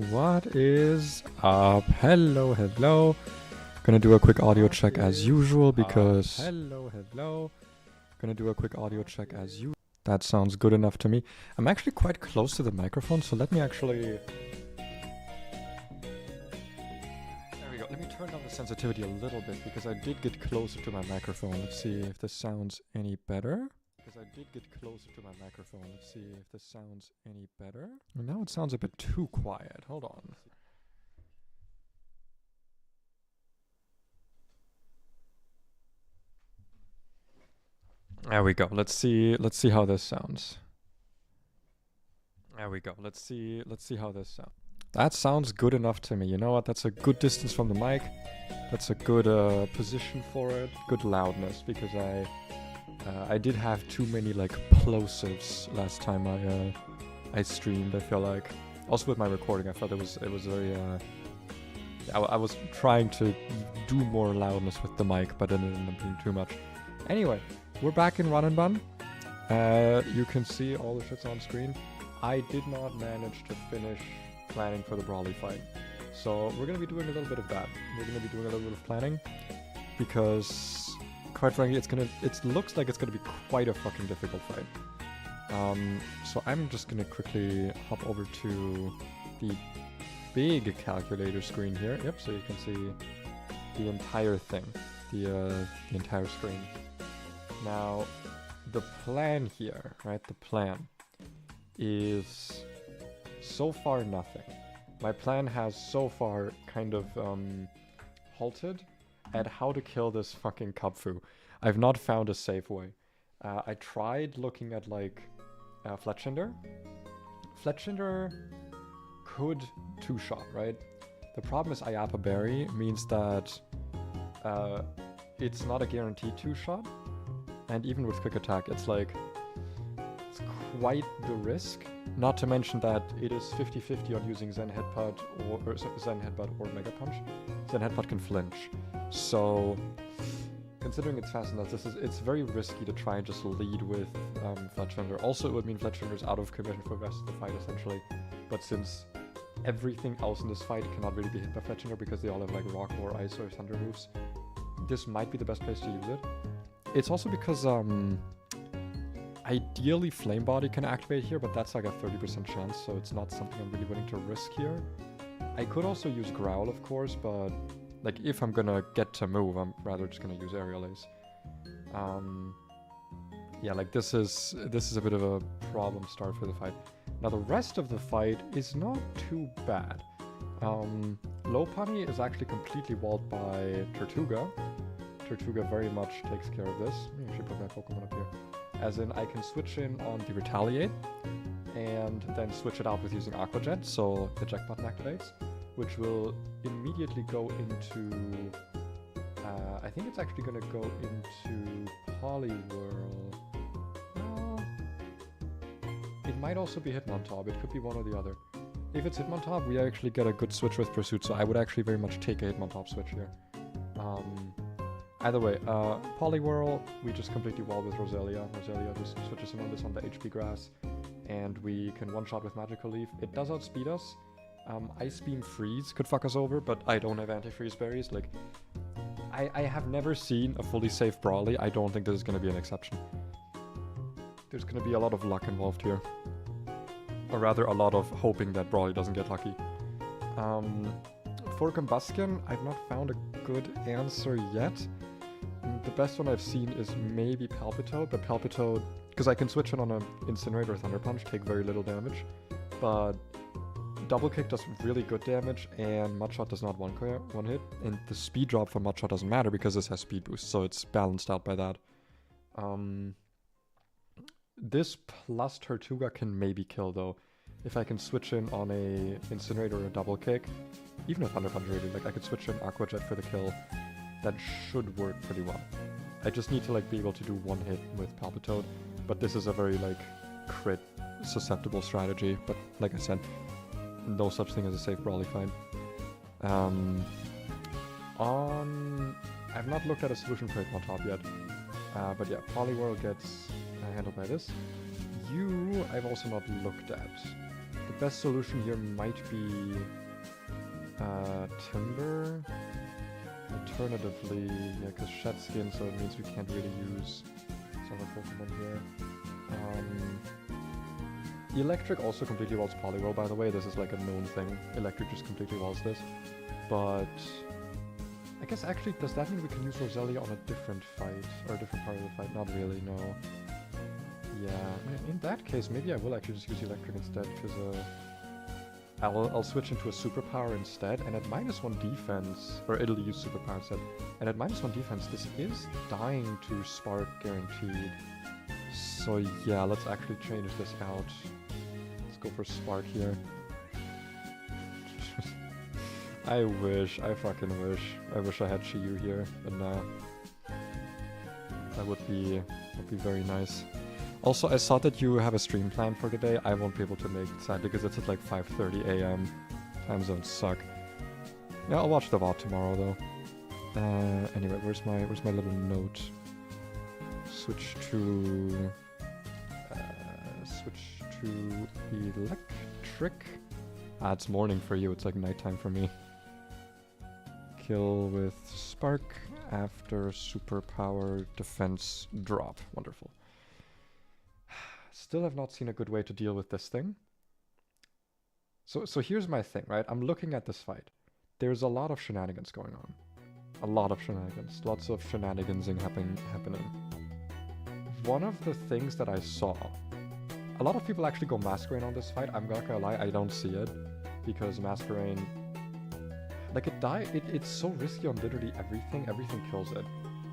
What is up? Hello. Gonna do a quick audio check as usual because... Gonna do a quick audio check as usual. That sounds good enough to me. I'm actually quite close to the microphone, so let me actually... There we go. Let me turn down the sensitivity a little bit because I did get closer to my microphone. Let's see if this sounds any better. Well, now it sounds a bit too quiet. Hold on. There we go. Let's see how this sounds. That sounds good enough to me. You know what? That's a good distance from the mic. That's a good position for it. Good loudness, because I did have too many like plosives last time I streamed. I feel like also with my recording, I felt it was very. I was trying to do more loudness with the mic, but it ended up being too much. Anyway, we're back in Run&Bun. You can see all the shits on screen. I did not manage to finish planning for the Brawly fight, so we're gonna be doing a little bit of that. We're gonna be doing a little bit of planning because, quite frankly, it looks like it's gonna be quite a fucking difficult fight. So I'm just gonna quickly hop over to the big calculator screen here. Yep, so you can see the entire thing, the entire screen. Now, the plan here, right? The plan is so far nothing. My plan has so far kind of halted at how to kill this fucking Kapfu. I've not found a safe way. I tried looking at like Fletchinder. Fletchinder could two-shot, right? The problem is Ayapa Berry means that it's not a guaranteed two-shot, and even with quick attack, it's quite the risk. Not to mention that it is 50-50 on using Zen Headbutt or Mega Punch. Zen Headbutt can flinch. So, considering it's fast enough, it's very risky to try and just lead with Fletchinder. Also, it would mean Fletchinder's out of commission for the rest of the fight, essentially. But since everything else in this fight cannot really be hit by Fletchinder because they all have like Rock or Ice or Thunder moves, this might be the best place to use it. It's also because ideally Flame Body can activate here, but that's like a 30% chance, so it's not something I'm really willing to risk here. I could also use Growl, of course, but like if I'm gonna get to move, I'm rather just gonna use Aerial Ace. Yeah, like this is a bit of a problem start for the fight. Now the rest of the fight is not too bad. Lopunny is actually completely walled by Tortuga. Tortuga very much takes care of this. I should put my Pokemon up here. As in, I can switch in on the Retaliate, and then switch it out with using Aqua Jet, so the Eject button activates, which will immediately go into... I think it's actually going to go into Poliwhirl. No. It might also be Hitmontop. It could be one or the other. If it's Hitmontop, we actually get a good switch with Pursuit, so I would actually very much take a Hitmontop switch here. Either way, Poliwhirl, we just completely wall with Roselia. Roselia just switches in on this on the HP Grass, and we can one-shot with Magical Leaf. It does outspeed us. Ice Beam Freeze could fuck us over, but I don't have anti-freeze berries. Like, I have never seen a fully safe Brawly. I don't think this is going to be an exception. There's going to be a lot of luck involved here. Or rather, a lot of hoping that Brawly doesn't get lucky. For Combustion, I've not found a good answer yet. The best one I've seen is maybe Palpitoad, but Palpitoad, because I can switch it on an Incinerate or Thunder Punch, take very little damage, but Double Kick does really good damage, and Mudshot does not one hit, and the speed drop for Mudshot doesn't matter because this has speed boost, so it's balanced out by that. This plus Tortuga can maybe kill though. If I can switch in on a Incinerate or a Double Kick, even a Thunder Punch really, like I could switch in Aqua Jet for the kill. That should work pretty well. I just need to like be able to do one hit with Palpitoad, but this is a very like crit susceptible strategy. But like I said, no such thing as a safe Brawly fight. I've not looked at a solution for Hitmontop yet, but yeah, Poliwhirl gets handled by this. I've also not looked at. The best solution here might be timber. Alternatively, yeah, because shed skin, so it means we can't really use some other Pokemon here. Electric also completely walls Poliwhirl, by the way. This is like a known thing. Electric just completely walls this. But I guess actually, does that mean we can use Roselia on a different fight? Or a different part of the fight? Not really, no. Yeah, in that case, maybe I will actually just use Electric instead, because I'll switch into a superpower instead, and at -1 defense, or it'll use superpower instead, and at -1 defense, this is dying to Spark guaranteed. So yeah, let's actually change this out. Let's go for Spark here. I fucking wish. I wish I had Chiyu here, but no. That would be very nice. Also, I saw that you have a stream planned for today. I won't be able to make it, sad because it's at like 5:30 a.m. Time zones suck. Yeah, I'll watch the VOD tomorrow though. Anyway, where's my little note? Switch to electric. Ah, it's morning for you. It's like nighttime for me. Kill with Spark after superpower defense drop. Wonderful. Still have not seen a good way to deal with this thing. So here's my thing, right? I'm looking at this fight. There's a lot of shenanigans going on. A lot of shenanigans. Lots of shenanigansing happening. One of the things that I saw, a lot of people actually go Masquerain on this fight. I'm not gonna lie, I don't see it. Because Masquerain, like it's so risky on literally everything. Everything kills it.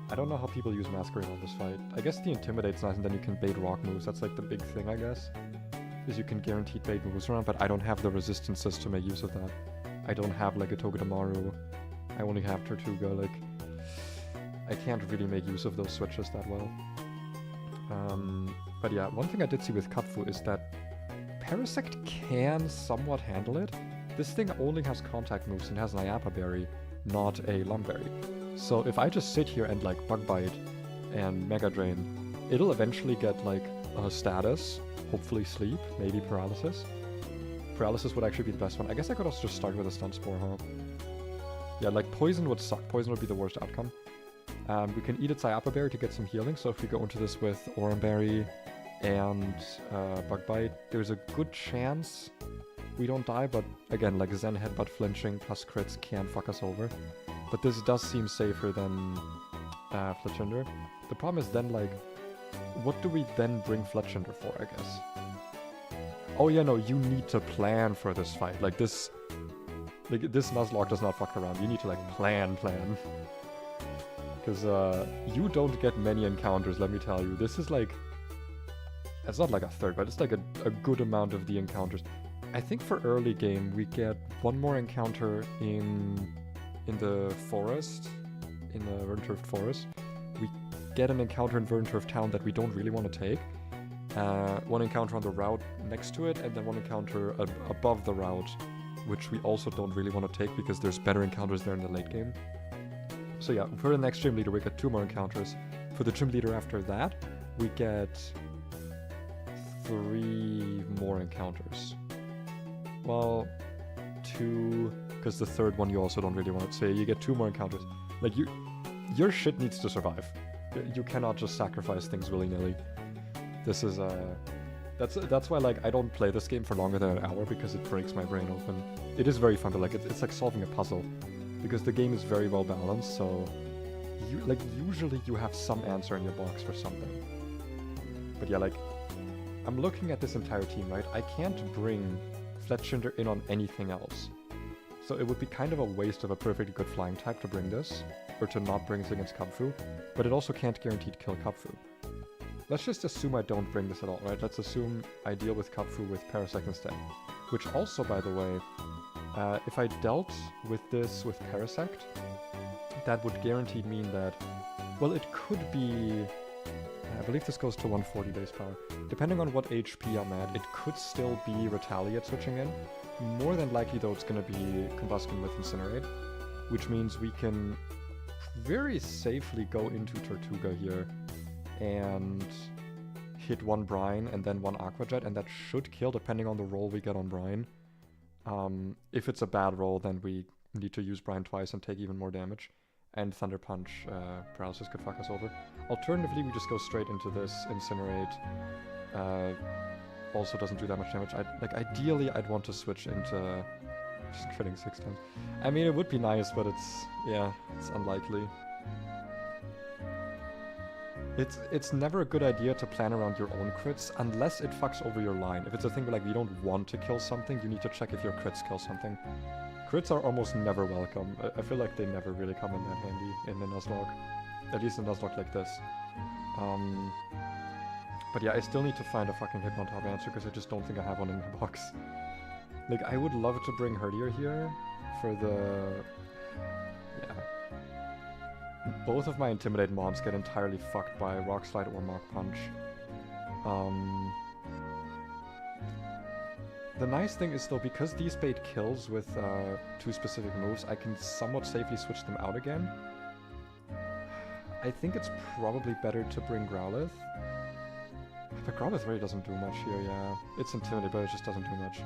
I don't know how people use Masquerain on this fight. I guess the Intimidate's nice, and then you can bait rock moves. That's like the big thing, I guess. Is you can guaranteed bait moves around, but I don't have the resistances to make use of that. I don't have like a Togedemaru. I only have Tortuga, like... I can't really make use of those switches that well. But yeah, one thing I did see with Kapfu is that Parasect can somewhat handle it. This thing only has contact moves and has an Iapa Berry, not a Lumberry. So if I just sit here and like Bug Bite and Mega Drain, it'll eventually get like a status, hopefully sleep, maybe paralysis. Paralysis would actually be the best one. I guess I could also just start with a Stun Spore, huh? Yeah, like Poison would suck. Poison would be the worst outcome. We can eat its Iapa Berry to get some healing, so if we go into this with Oran Berry and Bug Bite, there's a good chance we don't die, but again, like Zen Headbutt flinching plus crits can fuck us over. But this does seem safer than Fletchinder. The problem is then, like, what do we then bring Fletchinder for, I guess? Oh yeah, no, you need to plan for this fight. Like, this Nuzlocke does not fuck around. You need to, like, plan. Because you don't get many encounters, let me tell you. This is, like... It's not like a third, but it's, like, a good amount of the encounters. I think for early game, we get one more encounter in the forest, in the Verdant Forest. We get an encounter in Verdant Town that we don't really want to take. One encounter on the route next to it, and then one encounter above the route, which we also don't really want to take because there's better encounters there in the late game. So yeah, for the next gym leader, we get 2 more encounters. For the gym leader after that, we get 3 more encounters. Well, 2, because the third one you also don't really want to say. You get 2 more encounters. Like, your shit needs to survive. You cannot just sacrifice things willy-nilly. This is, that's why, like, I don't play this game for longer than an hour, because it breaks my brain open. It is very fun, but, like, it's like solving a puzzle. Because the game is very well balanced, so... usually you have some answer in your box for something. But yeah, like, I'm looking at this entire team, right? I can't bring Fletchinder in on anything else. So it would be kind of a waste of a perfectly good flying type to bring this, or to not bring this against Kapfu, but it also can't guarantee to kill Kapfu. Let's just assume I don't bring this at all, right? Let's assume I deal with Kapfu with Parasect instead. Which also, by the way, if I dealt with this with Parasect, that would guaranteed mean that, well, it could be... I believe this goes to 140 base power. Depending on what HP I'm at, it could still be Retaliate switching in. More than likely, though, it's going to be Combustion with Incinerate, which means we can very safely go into Tortuga here and hit one brine and then one aqua jet, and that should kill depending on the roll we get on brine. If it's a bad roll, then we need to use brine twice and take even more damage. And Thunder Punch paralysis could fuck us over. Alternatively, we just go straight into this incinerate. Also doesn't do that much damage. Ideally, I'd want to switch into just critting 6 times. I mean, it would be nice, but it's unlikely. It's never a good idea to plan around your own crits unless it fucks over your line. If it's a thing where like you don't want to kill something, you need to check if your crits kill something. Crits are almost never welcome. I feel like they never really come in that handy in the Nuzlocke. At least in a Nuzlocke like this. But yeah, I still need to find a fucking Hitmontop answer because I just don't think I have one in my box. Like, I would love to bring Herdier here for the... Yeah. Both of my Intimidate mobs get entirely fucked by Rock Slide or Mach Punch. The nice thing is though, because these bait kills with 2 specific moves, I can somewhat safely switch them out again. I think it's probably better to bring Growlithe. But Growlithe really doesn't do much here, yeah. It's Intimidate, but it just doesn't do much.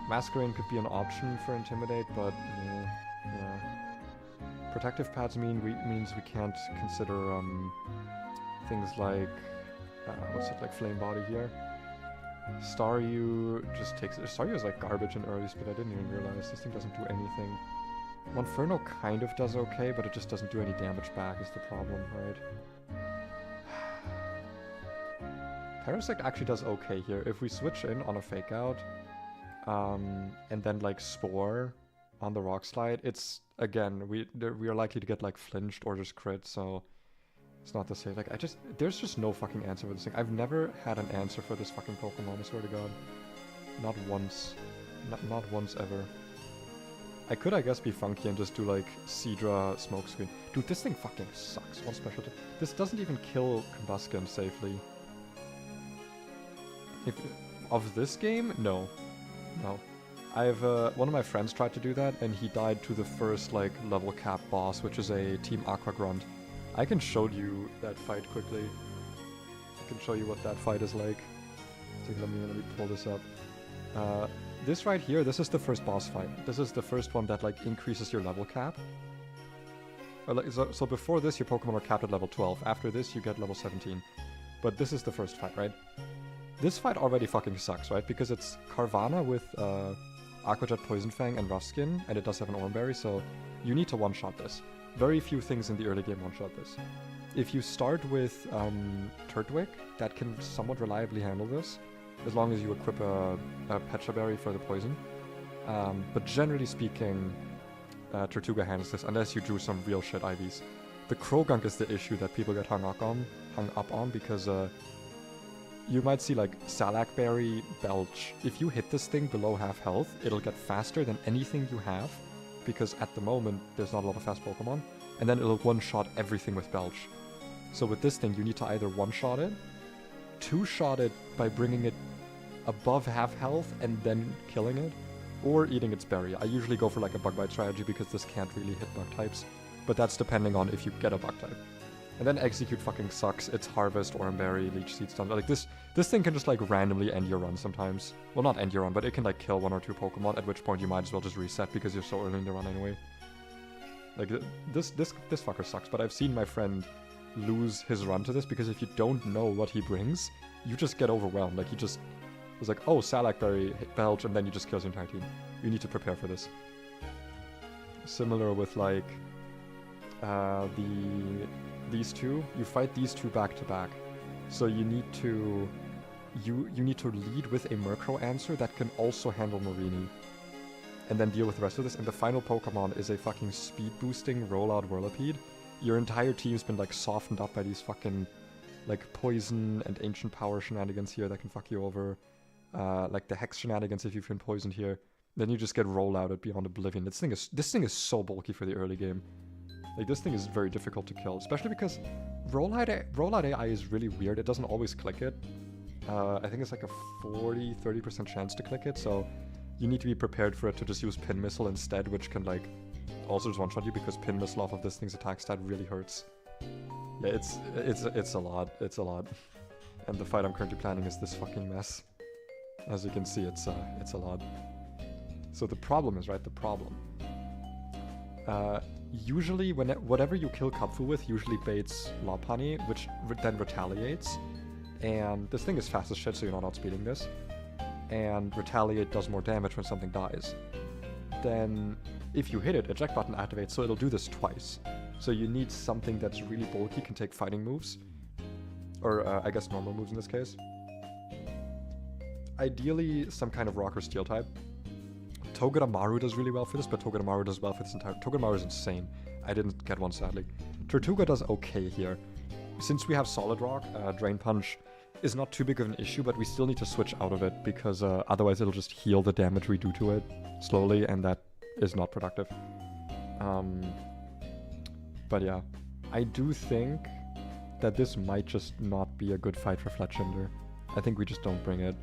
Masquerain could be an option for Intimidate, but yeah. Protective pads means we can't consider things like like Flame Body here. Staryu just takes... Staryu is like garbage in early speed, I didn't even realize. This thing doesn't do anything. Monferno kind of does okay, but it just doesn't do any damage back is the problem, right? Parasect actually does okay here. If we switch in on a Fake Out, and then like Spore on the Rock Slide, it's, again, we are likely to get like flinched or just crit, so... It's not the same. Like, there's just no fucking answer for this thing. I've never had an answer for this fucking Pokemon, I swear to God. Not once. Not once ever. I could, I guess, be funky and just do, like, Seadra Smokescreen. Dude, this thing fucking sucks. One specialty. This doesn't even kill Combusken safely. Of this game? No. No. One of my friends tried to do that, and he died to the first, like, level cap boss, which is a Team Aqua Grunt. I can show you that fight quickly. I can show you what that fight is like. So let me pull this up. This right here, this is the first boss fight. This is the first one that like increases your level cap. So before this, your Pokemon are capped at level 12. After this, you get level 17. But this is the first fight, right? This fight already fucking sucks, right? Because it's Carvanha with Aqua Jet, Poison Fang, and Rough Skin, and it does have an Oranberry, so you need to one-shot this. Very few things in the early game one-shot this. If you start with Turtwig, that can somewhat reliably handle this, as long as you equip a Pecha Berry for the poison. But generally speaking, Tortuga handles this, unless you drew some real shit IVs. The Krogunk is the issue that people get hung up on, because you might see like Salak Berry, Belch. If you hit this thing below half health, it'll get faster than anything you have, because at the moment, there's not a lot of fast Pokemon, and then it'll one-shot everything with Belch. So with this thing, you need to either one-shot it, two-shot it by bringing it above half health and then killing it, or eating its berry. I usually go for like a Bug Bite strategy because this can't really hit Bug types, but that's depending on if you get a Bug type. And then Execute fucking sucks. It's Harvest, Oranberry, Leech Seed, Stun. Like this thing can just like randomly end your run sometimes. Well, not end your run, but it can like kill 1 or 2 Pokemon, at which point you might as well just reset because you're so early in the run anyway. Like this fucker sucks, but I've seen my friend lose his run to this because if you don't know what he brings, you just get overwhelmed. Like he just was like, oh, Salak Berry, Belch, and then you just kills your entire team. You need to prepare for this. Similar with like these two, you fight these two back to back. So you need to lead with a Murkrow answer that can also handle Marini. And then deal with the rest of this. And the final Pokemon is a fucking speed boosting rollout Whirlipede. Your entire team's been like softened up by these fucking like poison and ancient power shenanigans here that can fuck you over. Like the Hex shenanigans if you've been poisoned here. Then you just get rollouted beyond oblivion. This thing is so bulky for the early game. Like, this thing is very difficult to kill, especially because rollout AI is really weird. It doesn't always click it. I think it's like a 30% chance to click it, so you need to be prepared for it to just use Pin Missile instead, which can, like, also just one-shot you, because Pin Missile off of this thing's attack stat really hurts. Yeah, it's a lot. It's a lot. And the fight I'm currently planning is this fucking mess. As you can see, it's a lot. So the problem is, right, the problem. Usually, whatever you kill Kapfu with usually baits Lopunny, which then retaliates. And this thing is fast as shit, so you're not outspeeding this. And retaliate does more damage when something dies. Then, if you hit it, eject button activates, so it'll do this twice. So you need something that's really bulky, can take fighting moves. Or, I guess normal moves in this case. Ideally, some kind of rock or steel type. Togedemaru does really well for this, but Togedemaru does well for this entire... Togedemaru is insane. I didn't get one, sadly. Tortuga does okay here. Since we have Solid Rock, Drain Punch is not too big of an issue, but we still need to switch out of it, because otherwise it'll just heal the damage we do to it slowly, and that is not productive. But yeah, I do think that this might just not be a good fight for Fletchinder. I think we just don't bring it.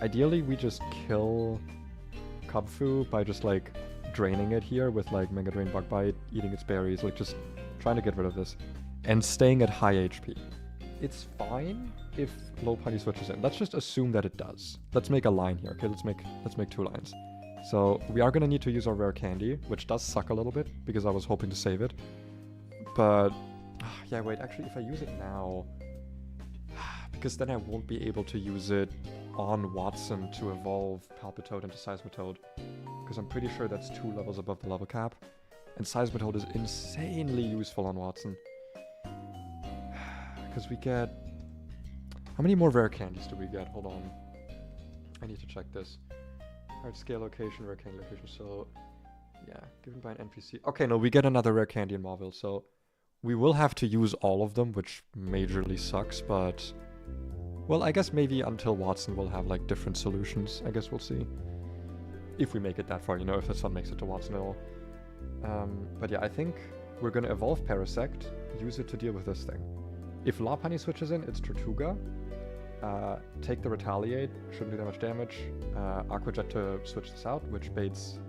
Ideally, we just kill Kubfu by just, like, draining it here with, like, Mega Drain, Bug Bite, eating its berries, like, just trying to get rid of this. And staying at high HP. It's fine if Lopunny switches in. Let's just assume that it does. Let's make a line here, okay? Let's make 2 lines. So, we are gonna need to use our rare candy, which does suck a little bit, because I was hoping to save it. But, yeah, wait, actually, if I use it now... Because then I won't be able to use it on Watson to evolve Palpitoad into Seismitoad. Because I'm pretty sure that's 2 levels above the level cap. And Seismitoad is insanely useful on Watson. Because we get... How many more rare candies do we get? Hold on. I need to check this. Hard scale location, rare candy location, so... Yeah, given by an NPC. Okay, no, we get another rare candy in Mauville, so... We will have to use all of them, which majorly sucks, but... Well, I guess maybe until Watson we'll have, like, different solutions. I guess we'll see. If we make it that far, you know, if this one makes it to Watson at all. But yeah, I think we're gonna evolve Parasect, use it to deal with this thing. If Lopunny switches in, it's Tortuga. Take the Retaliate, shouldn't do that much damage. Aqua Jet to switch this out, which baits...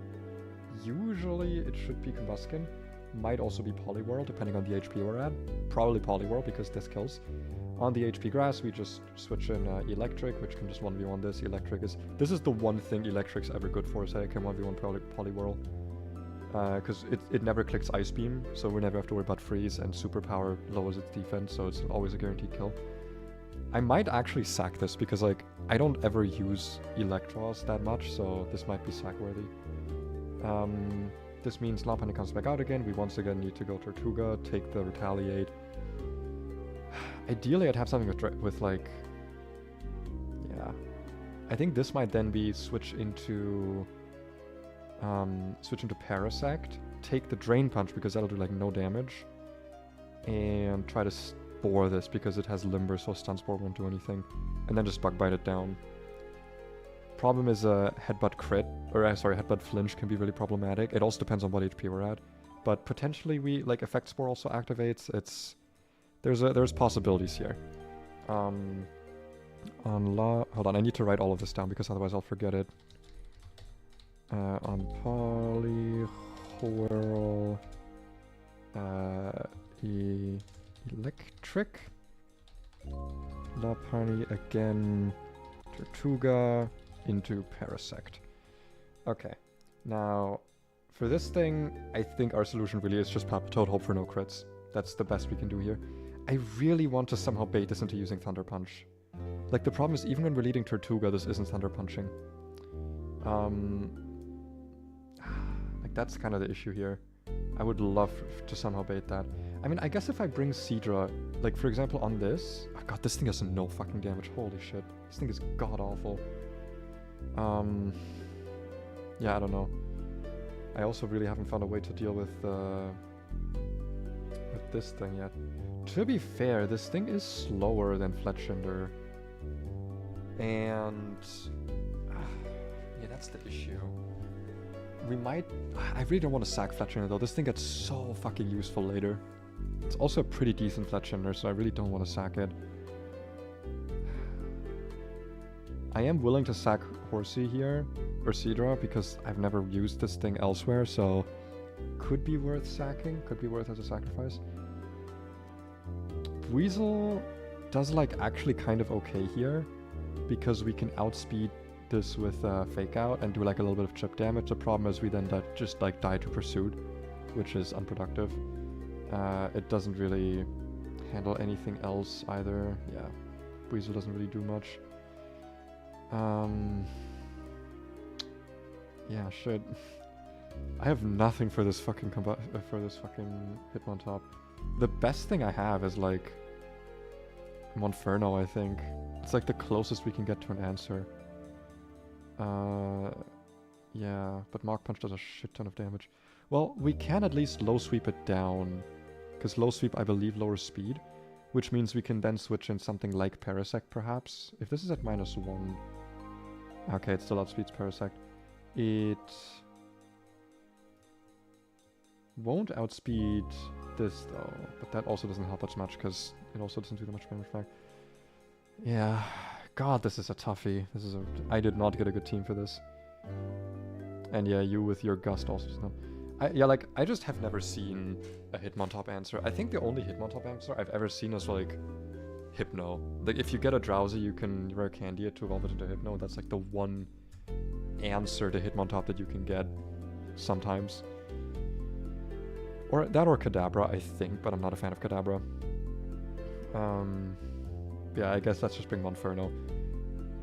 Usually it should be Combuskin. Might also be Poliwhirl, depending on the HP we're at. Probably Poliwhirl, because this kills. On the HP Grass, we just switch in Electric, which can just 1v1 this. Electric is... This is the one thing Electric's ever good for, so I can 1v1 Poliwhirl. Because it never clicks Ice Beam, so we never have to worry about Freeze, and Superpower lowers its defense, so it's always a guaranteed kill. I might actually sack this, because, like, I don't ever use Electros that much, so this might be sack-worthy. This means Lopunny comes back out again. We once again need to go Tortuga, take the Retaliate. Ideally, I'd have something with like... Yeah. I think this might then be switch into Parasect. Take the Drain Punch, because that'll do, like, no damage. And try to Spore this, because it has Limber, so Stun Spore won't do anything. And then just Bug Bite it down. Problem is Headbutt Crit, or sorry, Headbutt Flinch can be really problematic. It also depends on what HP we're at. But potentially we, like, Effect Spore also activates. It's... There's possibilities here. Hold on, I need to write all of this down, because otherwise I'll forget it. On Poliwhirl... Electric. Lopunny again. Tortuga into Parasect. Okay. Now, for this thing, I think our solution really is just Palpitoad, hope for no crits. That's the best we can do here. I really want to somehow bait this into using Thunder Punch. Like, the problem is, even when we're leading Tortuga, this isn't Thunder Punching. Like, that's kind of the issue here. I would love to somehow bait that. I mean, I guess if I bring Seadra, like, for example, on this... Oh god, this thing does no fucking damage. Holy shit. This thing is god-awful. Yeah, I don't know. I also really haven't found a way to deal with this thing yet. To be fair, this thing is slower than Fletchinder. And... yeah, that's the issue. We might... I really don't want to sack Fletchinder, though. This thing gets so fucking useful later. It's also a pretty decent Fletchinder, so I really don't want to sack it. I am willing to sack Horsey here, or Seadra, because I've never used this thing elsewhere, so... Could be worth sacking, could be worth as a sacrifice. Weasel... does like actually kind of okay here, because we can outspeed this with Fake Out and do like a little bit of chip damage. The problem is we then just like die to Pursuit, which is unproductive. It doesn't really handle anything else either. Yeah, Weasel doesn't really do much. Yeah, shit. I have nothing for this fucking Hitmontop. The best thing I have is like Monferno, I think. It's like the closest we can get to an answer. Yeah, but Mark Punch does a shit ton of damage. Well, we can at least low sweep it down, because low sweep I believe lowers speed, which means we can then switch in something like Parasect perhaps. If this is at -1, okay, it still outspeeds Parasect. It won't outspeed this though, but that also doesn't help us much because it also doesn't do that much damage back. Yeah, God, this is a toughie. I did not get a good team for this. And yeah, you with your Gust also does not. I just have never seen a Hitmontop answer. I think the only Hitmontop answer I've ever seen is like Hypno. Like if you get a Drowsy, you can rare candy it to evolve it into Hypno. That's like the one answer to Hitmontop that you can get sometimes. Or that or Kadabra, I think, but I'm not a fan of Kadabra. Yeah, I guess let's just bring Monferno.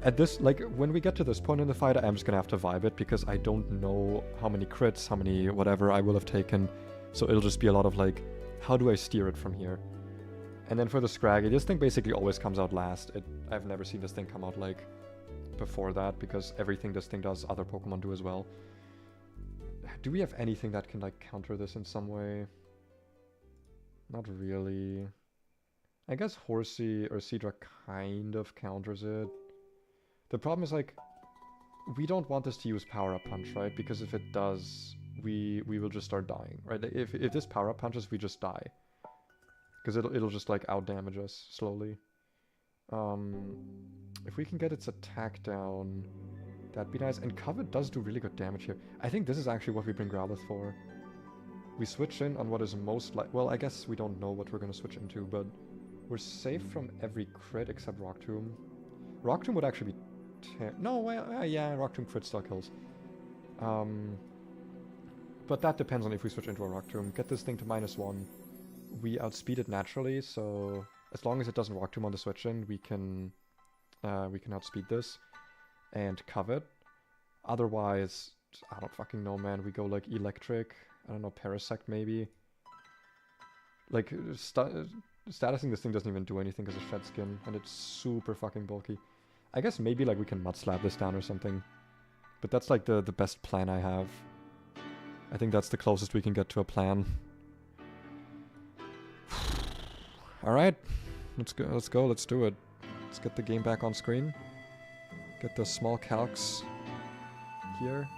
At this, like, when we get to this point in the fight, I'm just gonna have to vibe it, because I don't know how many crits, how many whatever I will have taken. So it'll just be a lot of, like, how do I steer it from here? And then for the Scraggy, this thing basically always comes out last. I've never seen this thing come out, like, before that, because everything this thing does, other Pokemon do as well. Do we have anything that can, like, counter this in some way? Not really. I guess Horsey or Seadra kind of counters it. The problem is, like, we don't want this to use Power-Up Punch, right? Because if it does, we will just start dying, right? If this Power-Up punches, we just die. Because it'll just, like, out-damage us slowly. If we can get its attack down, that'd be nice. And Covet does do really good damage here. I think this is actually what we bring Growlithe for. We switch in on what is most like... Well, I guess we don't know what we're going to switch into, but we're safe from every crit except Rock Tomb. Rock Tomb would actually be... No, well, yeah, Rock Tomb crit still kills. But that depends on if we switch into a Rock Tomb. Get this thing to -1. We outspeed it naturally, so as long as it doesn't Rock Tomb on the switch in, we can outspeed this and Covet. Otherwise, I don't fucking know, man. We go like Electric. I don't know, Parasect maybe. Like, statusing this thing doesn't even do anything because of Shed Skin, and it's super fucking bulky. I guess maybe like we can Mud Slap this down or something. But that's like the best plan I have. I think that's the closest we can get to a plan. Alright, let's go, let's do it. Let's get the game back on screen. Get the small calcs here.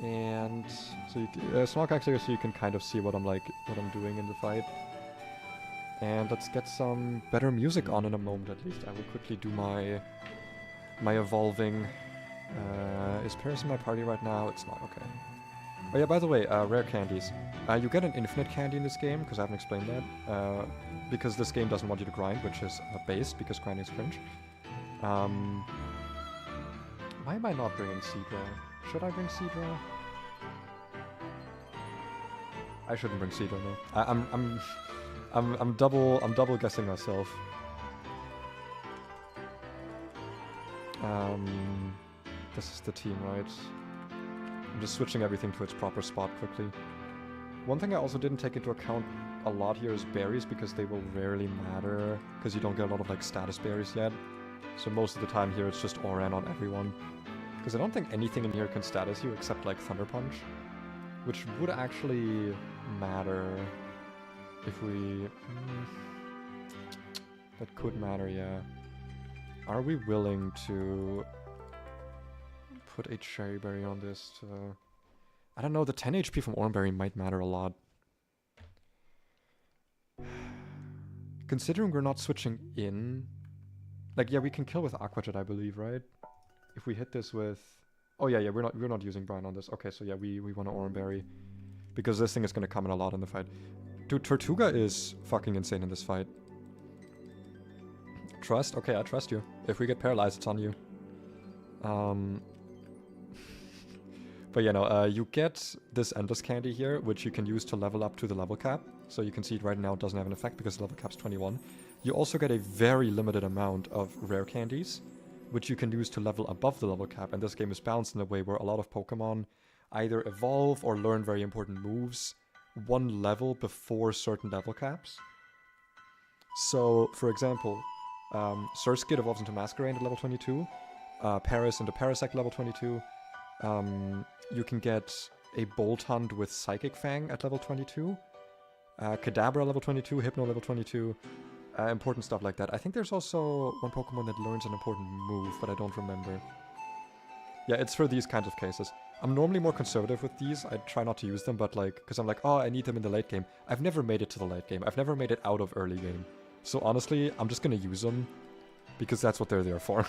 And so you can, small calcs here so you can kind of see what I'm doing in the fight. And let's get some better music on in a moment at least. I will quickly do my evolving. Is Paris in my party right now? It's not, okay. Oh yeah, by the way, rare candies. You get an infinite candy in this game, because I haven't explained that. Because this game doesn't want you to grind, which is based, because grinding is cringe. Why am I not bringing Seadra? Should I bring Seadra? I shouldn't bring Seadra, no. I'm double guessing myself. This is the team, right? I'm just switching everything to its proper spot quickly. One thing I also didn't take into account a lot here is berries, because they will rarely matter, because you don't get a lot of like status berries yet. So most of the time here it's just Oran on everyone. Because I don't think anything in here can status you except like Thunder Punch, which would actually matter if we... that could matter, yeah. Are we willing to put a Cherry Berry on this to... I don't know, the 10 HP from Oranberry might matter a lot. Considering we're not switching in... Like, yeah, we can kill with Aqua Jet, I believe, right? If we hit this with... Oh yeah, we're not using Brine on this. Okay, so yeah, we want an Oranberry. Because this thing is gonna come in a lot in the fight. Dude, Tortuga is fucking insane in this fight. Trust? Okay, I trust you. If we get paralyzed, it's on you. But you know, you get this endless candy here, which you can use to level up to the level cap. So you can see it right now, it doesn't have an effect because the level cap's 21. You also get a very limited amount of rare candies, which you can use to level above the level cap. And this game is balanced in a way where a lot of Pokemon either evolve or learn very important moves one level before certain level caps. So, for example, Surskit evolves into Masquerain at level 22, Paris into Parasect level 22, you can get a Bolt Hunt with Psychic Fang at level 22, Kadabra level 22, Hypno level 22, important stuff like that. I think there's also one Pokemon that learns an important move, but I don't remember. Yeah, it's for these kinds of cases. I'm normally more conservative with these. I try not to use them, but like, because I'm like, oh, I need them in the late game. I've never made it to the late game. I've never made it out of early game. So honestly, I'm just gonna use them because that's what they're there for.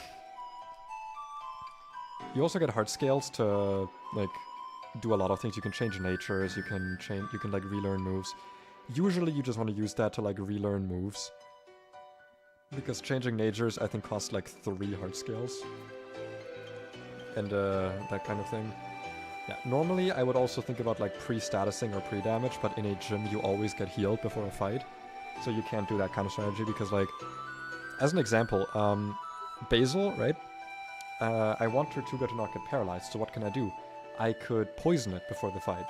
You also get heart scales to like do a lot of things. You can change natures, you can like relearn moves. Usually you just want to use that to like relearn moves. Because changing natures I think costs like 3 heart scales. And that kind of thing. Yeah, normally I would also think about like pre-statusing or pre-damage, but in a gym you always get healed before a fight. So you can't do that kind of strategy because like, as an example, Basil, right? I want Tortuga to not get paralyzed, so what can I do? I could poison it before the fight.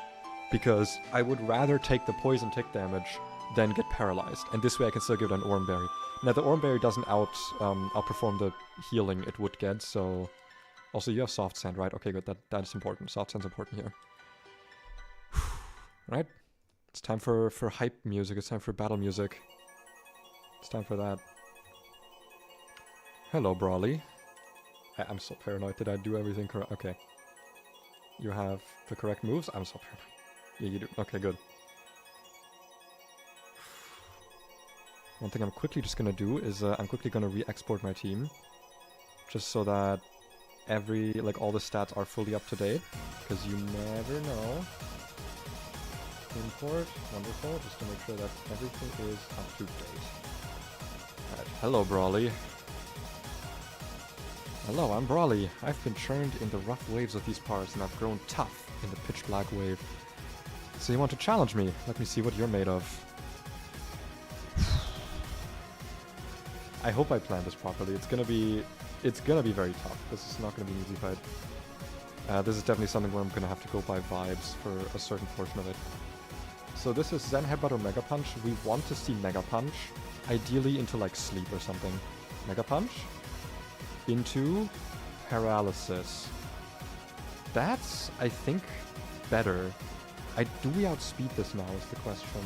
Because I would rather take the poison tick damage than get paralyzed. And this way I can still give it an Oran Berry. Now the Oran Berry doesn't outperform the healing it would get, so... Also, you have Soft Sand, right? Okay, good. That's important. Soft Sand's important here. Right? It's time for hype music. It's time for battle music. It's time for that. Hello, Brawly. I'm so paranoid. Did I do everything correct? Okay. You have the correct moves? I'm so paranoid. Yeah, you do. Okay, good. One thing I'm quickly just gonna do is I'm quickly gonna re-export my team. Just so that all the stats are fully up to date. Because you never know. Import. Wonderful. Just to make sure that everything is up to date. Alright. Hello, Brawly. Hello, I'm Brawly. I've been churned in the rough waves of these parts and I've grown tough in the pitch black wave. So you want to challenge me? Let me see what you're made of. I hope I planned this properly. It's gonna be very tough. This is not gonna be an easy fight. This is definitely something where I'm gonna have to go by vibes for a certain portion of it. So this is Zen Headbutt or Mega Punch. We want to see Mega Punch, ideally into like sleep or something. Mega Punch into paralysis. That's, I think, better. Do we outspeed this now is the question.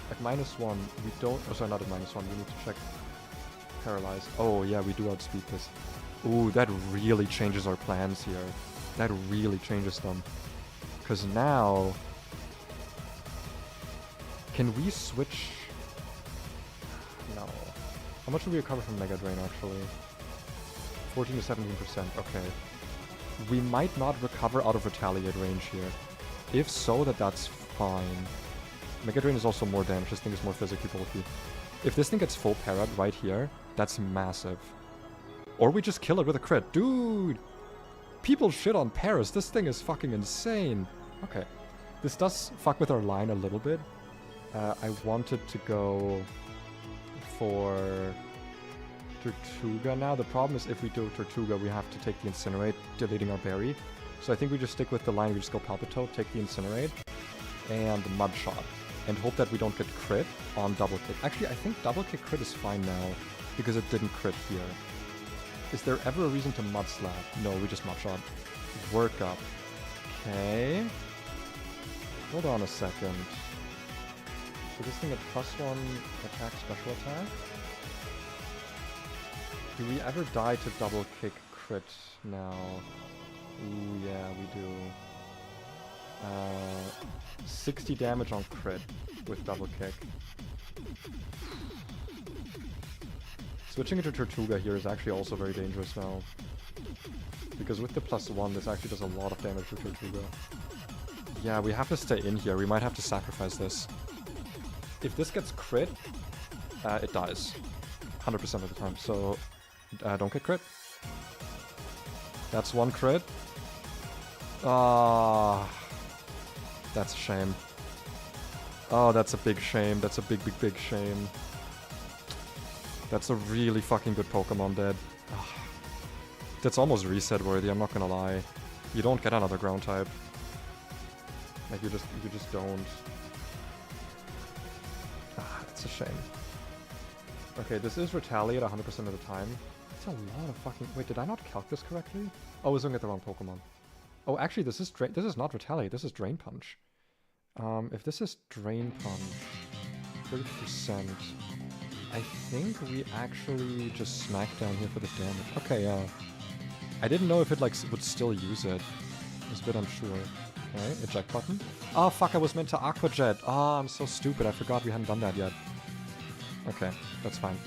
At -1, we don't... Oh, sorry, not at -1. We need to check paralyzed. Oh, yeah, we do outspeed this. Ooh, that really changes our plans here. That really changes them. Because now... Can we switch... No. How much will we recover from Mega Drain, actually? 14 to 17%, okay. We might not recover out of Retaliate range here. If so, that's fine. Mega Drain is also more damage, this thing is more physically bulky. If this thing gets full parad right here, that's massive. Or we just kill it with a crit. Dude! People shit on Paris, this thing is fucking insane. Okay. This does fuck with our line a little bit. I wanted to go for Tortuga now. The problem is if we do Tortuga, we have to take the Incinerate, deleting our berry. So I think we just stick with the line, we just go Palpitoad, take the Incinerate, and Mud Shot. And hope that we don't get crit on Double Kick. Actually, I think Double Kick crit is fine now, because it didn't crit here. Is there ever a reason to Mud Slap? No, we just Mud Shot. Work up. Okay. Hold on a second. So this thing at +1 attack, special attack? Do we ever die to Double Kick crit now? Ooh, yeah, we do. 60 damage on crit with Double Kick. Switching into Tortuga here is actually also very dangerous now. Because with the +1, this actually does a lot of damage to Tortuga. Yeah, we have to stay in here. We might have to sacrifice this. If this gets crit, it dies. 100% of the time. So don't get crit. That's one crit. Ah, that's a shame. Oh, that's a big shame. That's a big, big, big shame. That's a really fucking good Pokemon dead. Ah. That's almost reset worthy, I'm not gonna lie. You don't get another ground type. Like you just don't. Ah, it's a shame. Okay, this is Retaliate 100% of the time. It's a lot of fucking... Wait, did I not calc this correctly? Oh, I was looking at the wrong Pokemon. Oh, actually, this is not Retaliate, this is Drain Punch. If this is Drain Punch, 30%, I think we actually just smack down here for the damage. Okay, yeah. I didn't know if it, like, would still use it. I was a bit unsure. Okay, eject button. Oh, fuck, I was meant to Aqua Jet. Oh, I'm so stupid, I forgot we hadn't done that yet. Okay, that's fine.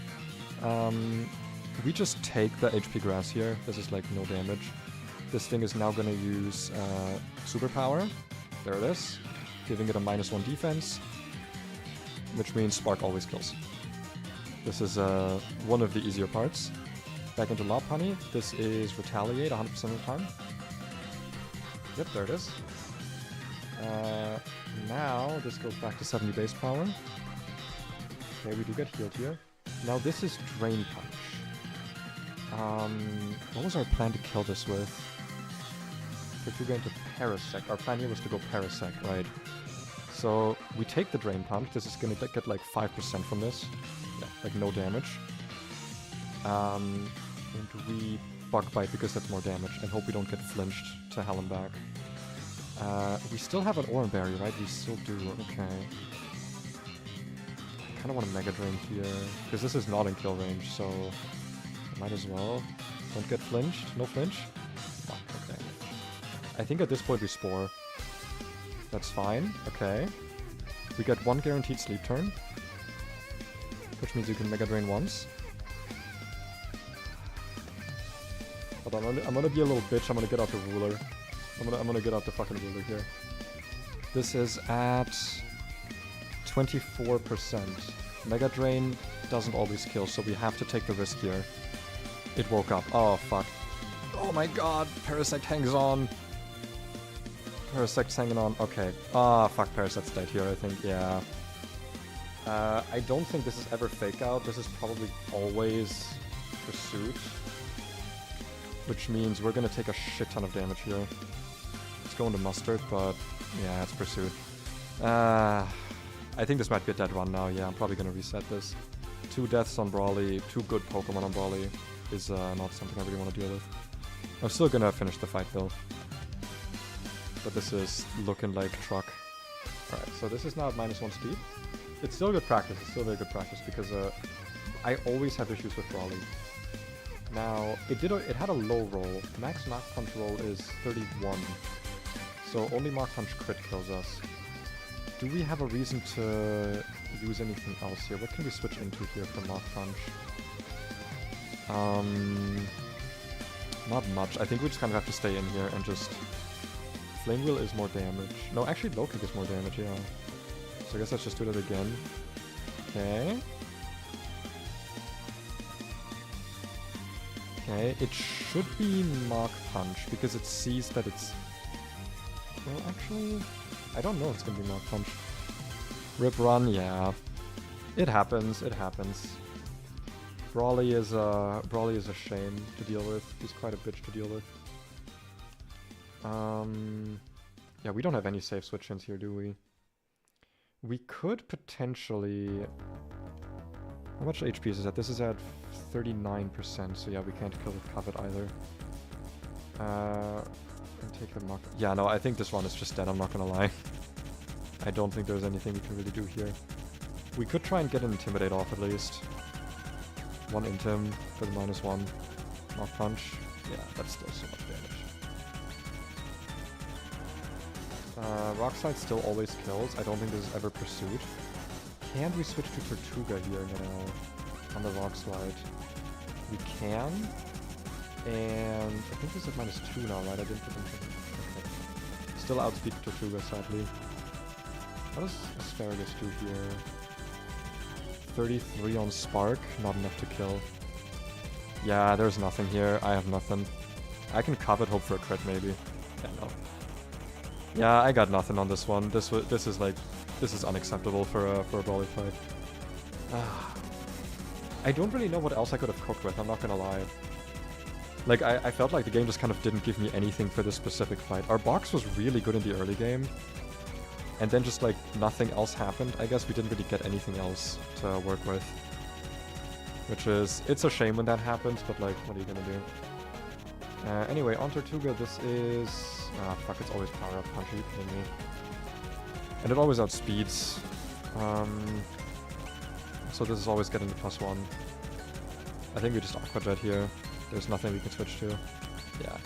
We just take the HP Grass here. This is, like, no damage. This thing is now gonna use Superpower. There it is. Giving it a -1 defense. Which means Spark always kills. This is one of the easier parts. Back into Lopunny. This is Retaliate 100% of the time. Yep, there it is. Now this goes back to 70 base power. Okay, we do get healed here. Now this is Drain Punch. What was our plan to kill this with? If we're going to Parasect. Our plan here was to go Parasect, right? So we take the Drain Punch. This is gonna get like 5% from this. Yeah, like no damage. And we Bug Bite because that's more damage, and hope we don't get flinched to hell and back. We still have an Oran Berry, right? We still do, okay. I kinda want to Mega Drain here, because this is not in kill range, so might as well. Don't get flinched, no flinch. Fuck, okay. I think at this point we Spore. That's fine, okay. We get one guaranteed sleep turn, which means you can Mega Drain once. Hold on, I'm gonna be a little bitch, I'm gonna get out the ruler. I'm gonna get out the fucking ruler here. This is at 24%. Mega Drain doesn't always kill, so we have to take the risk here. It woke up. Oh, fuck. Oh my god, Parasect hangs on. Parasect's hanging on. Okay. Ah, fuck, Parasect's dead here, I think, yeah. I don't think this is ever Fake Out. This is probably always Pursuit. Which means we're gonna take a shit ton of damage here. Let's go into Mustard, but yeah, it's Pursuit. I think this might be a dead run now, yeah, I'm probably gonna reset this. 2 deaths on Brawly, 2 good Pokemon on Brawly is not something I really want to deal with. I'm still gonna finish the fight though. But this is looking like truck. Alright, so this is now at -1 speed. It's still good practice, it's still very good practice because I always have issues with Brawly. Now, it had a low roll. Max Mach Punch roll is 31. So only Mach Punch crit kills us. Do we have a reason to use anything else here? What can we switch into here for Mach Punch? Not much. I think we just kind of have to stay in here and just... Flame Wheel is more damage. No, actually Low Kick is more damage, yeah. So I guess let's just do that again. Okay. Okay, it should be Mach Punch, because it sees that it's... Well, actually... I don't know if it's gonna be Mach Punch. Rip Run, yeah. It happens, it happens. Brawly is a shame to deal with. He's quite a bitch to deal with. Yeah, we don't have any safe switch-ins here, do we? We could potentially... How much HP is that? This is at 39%, so yeah, we can't kill with Covet either. And take the Mach... Yeah, no, I think this one is just dead, I'm not gonna lie. I don't think there's anything we can really do here. We could try and get an Intimidate off at least. 1 Intim for the -1. Mach Punch. Yeah, that's still so much damage. Rock Slide still always kills. I don't think this is ever Pursuit. Can we switch to Tortuga here now on the Rock Slide? We can. And I think this is -2 now, right? I didn't put them. Okay. Still outspeed Tortuga, sadly. What does Asparagus do here? 33 on Spark, not enough to kill. Yeah, there's nothing here. I have nothing. I can covet, hope for a crit maybe. Yeah, no. Yeah, I got nothing on this one. This is unacceptable for a Brawly fight. I don't really know what else I could have cooked with, I'm not gonna lie. Like, I felt like the game just kind of didn't give me anything for this specific fight. Our box was really good in the early game. And then just, like, nothing else happened. I guess we didn't really get anything else to work with. Which is... It's a shame when that happens, but, like, what are you gonna do? Anyway, on Tortuga, this is... Ah, fuck, it's always power-up punch, are you kidding me? And it always outspeeds. So this is always getting the +1. I think we just Aqua Jet here. There's nothing we can switch to. Yeah.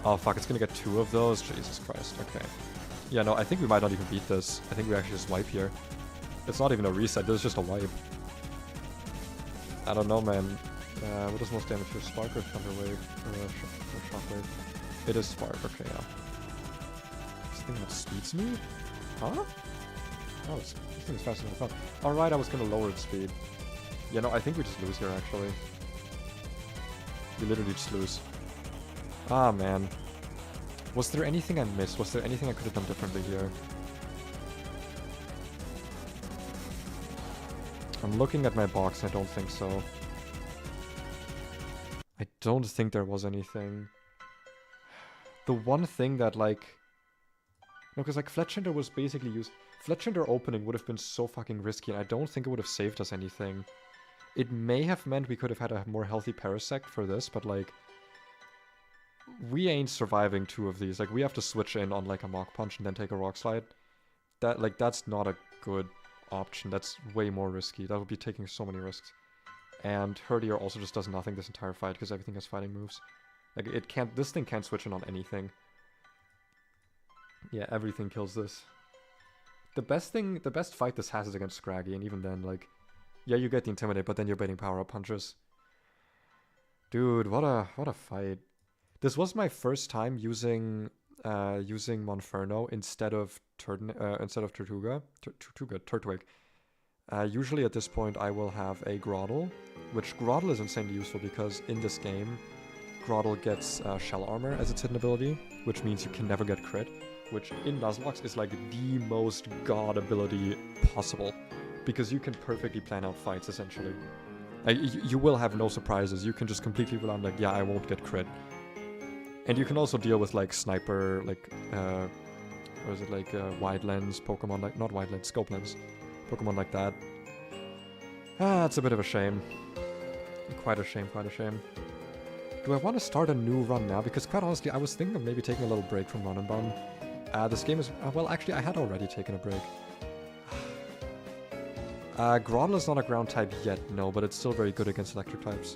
Oh fuck, it's gonna get 2 of those? Jesus Christ, okay. Yeah, no, I think we might not even beat this. I think we actually just wipe here. It's not even a reset, this is just a wipe. I don't know, man. What does most damage here? Spark or Thunder Wave? Or Shockwave? It is Spark, okay, yeah. This thing outspeeds me? Huh? Oh, this thing is faster than I thought. Alright, I was gonna lower its speed. Yeah, no, I think we just lose here, actually. We literally just lose. Ah, man. Was there anything I missed? Was there anything I could have done differently here? I'm looking at my box and I don't think so. I don't think there was anything. The one thing that, like... No, because, like, Fletchinder was basically used... Fletchinder opening would have been so fucking risky, and I don't think it would have saved us anything. It may have meant we could have had a more healthy Parasect for this, but, like... We ain't surviving 2 of these. Like, we have to switch in on, like, a Mach Punch and then take a Rock Slide. That, like, that's not a good option. That's way more risky. That would be taking so many risks. And Herdier also just does nothing this entire fight, because everything has fighting moves. Like, it can't... This thing can't switch in on anything. Yeah, everything kills this. The best fight this has is against Scraggy, and even then, like... Yeah, you get the Intimidate, but then you're baiting power-up punches. Dude, what a fight. This was my first time using Monferno instead of Tortuga. Turtwig. Usually at this point I will have a Groddle, which Groddle is insanely useful because in this game, Groddle gets Shell Armor as its hidden ability, which means you can never get crit, which in Nuzlocke is like the most god ability possible, because you can perfectly plan out fights essentially. You will have no surprises, you can just completely rely on like, yeah, I won't get crit. And you can also deal with like Sniper, like, or is it like Wide Lens Pokemon, like, not Wide Lens, Scope Lens, Pokemon like that. Ah, it's a bit of a shame. Quite a shame, quite a shame. Do I want to start a new run now? Because quite honestly, I was thinking of maybe taking a little break from Run&Bun. This game is... well, actually, I had already taken a break. Groddle is not a ground type yet, no, but it's still very good against electric types.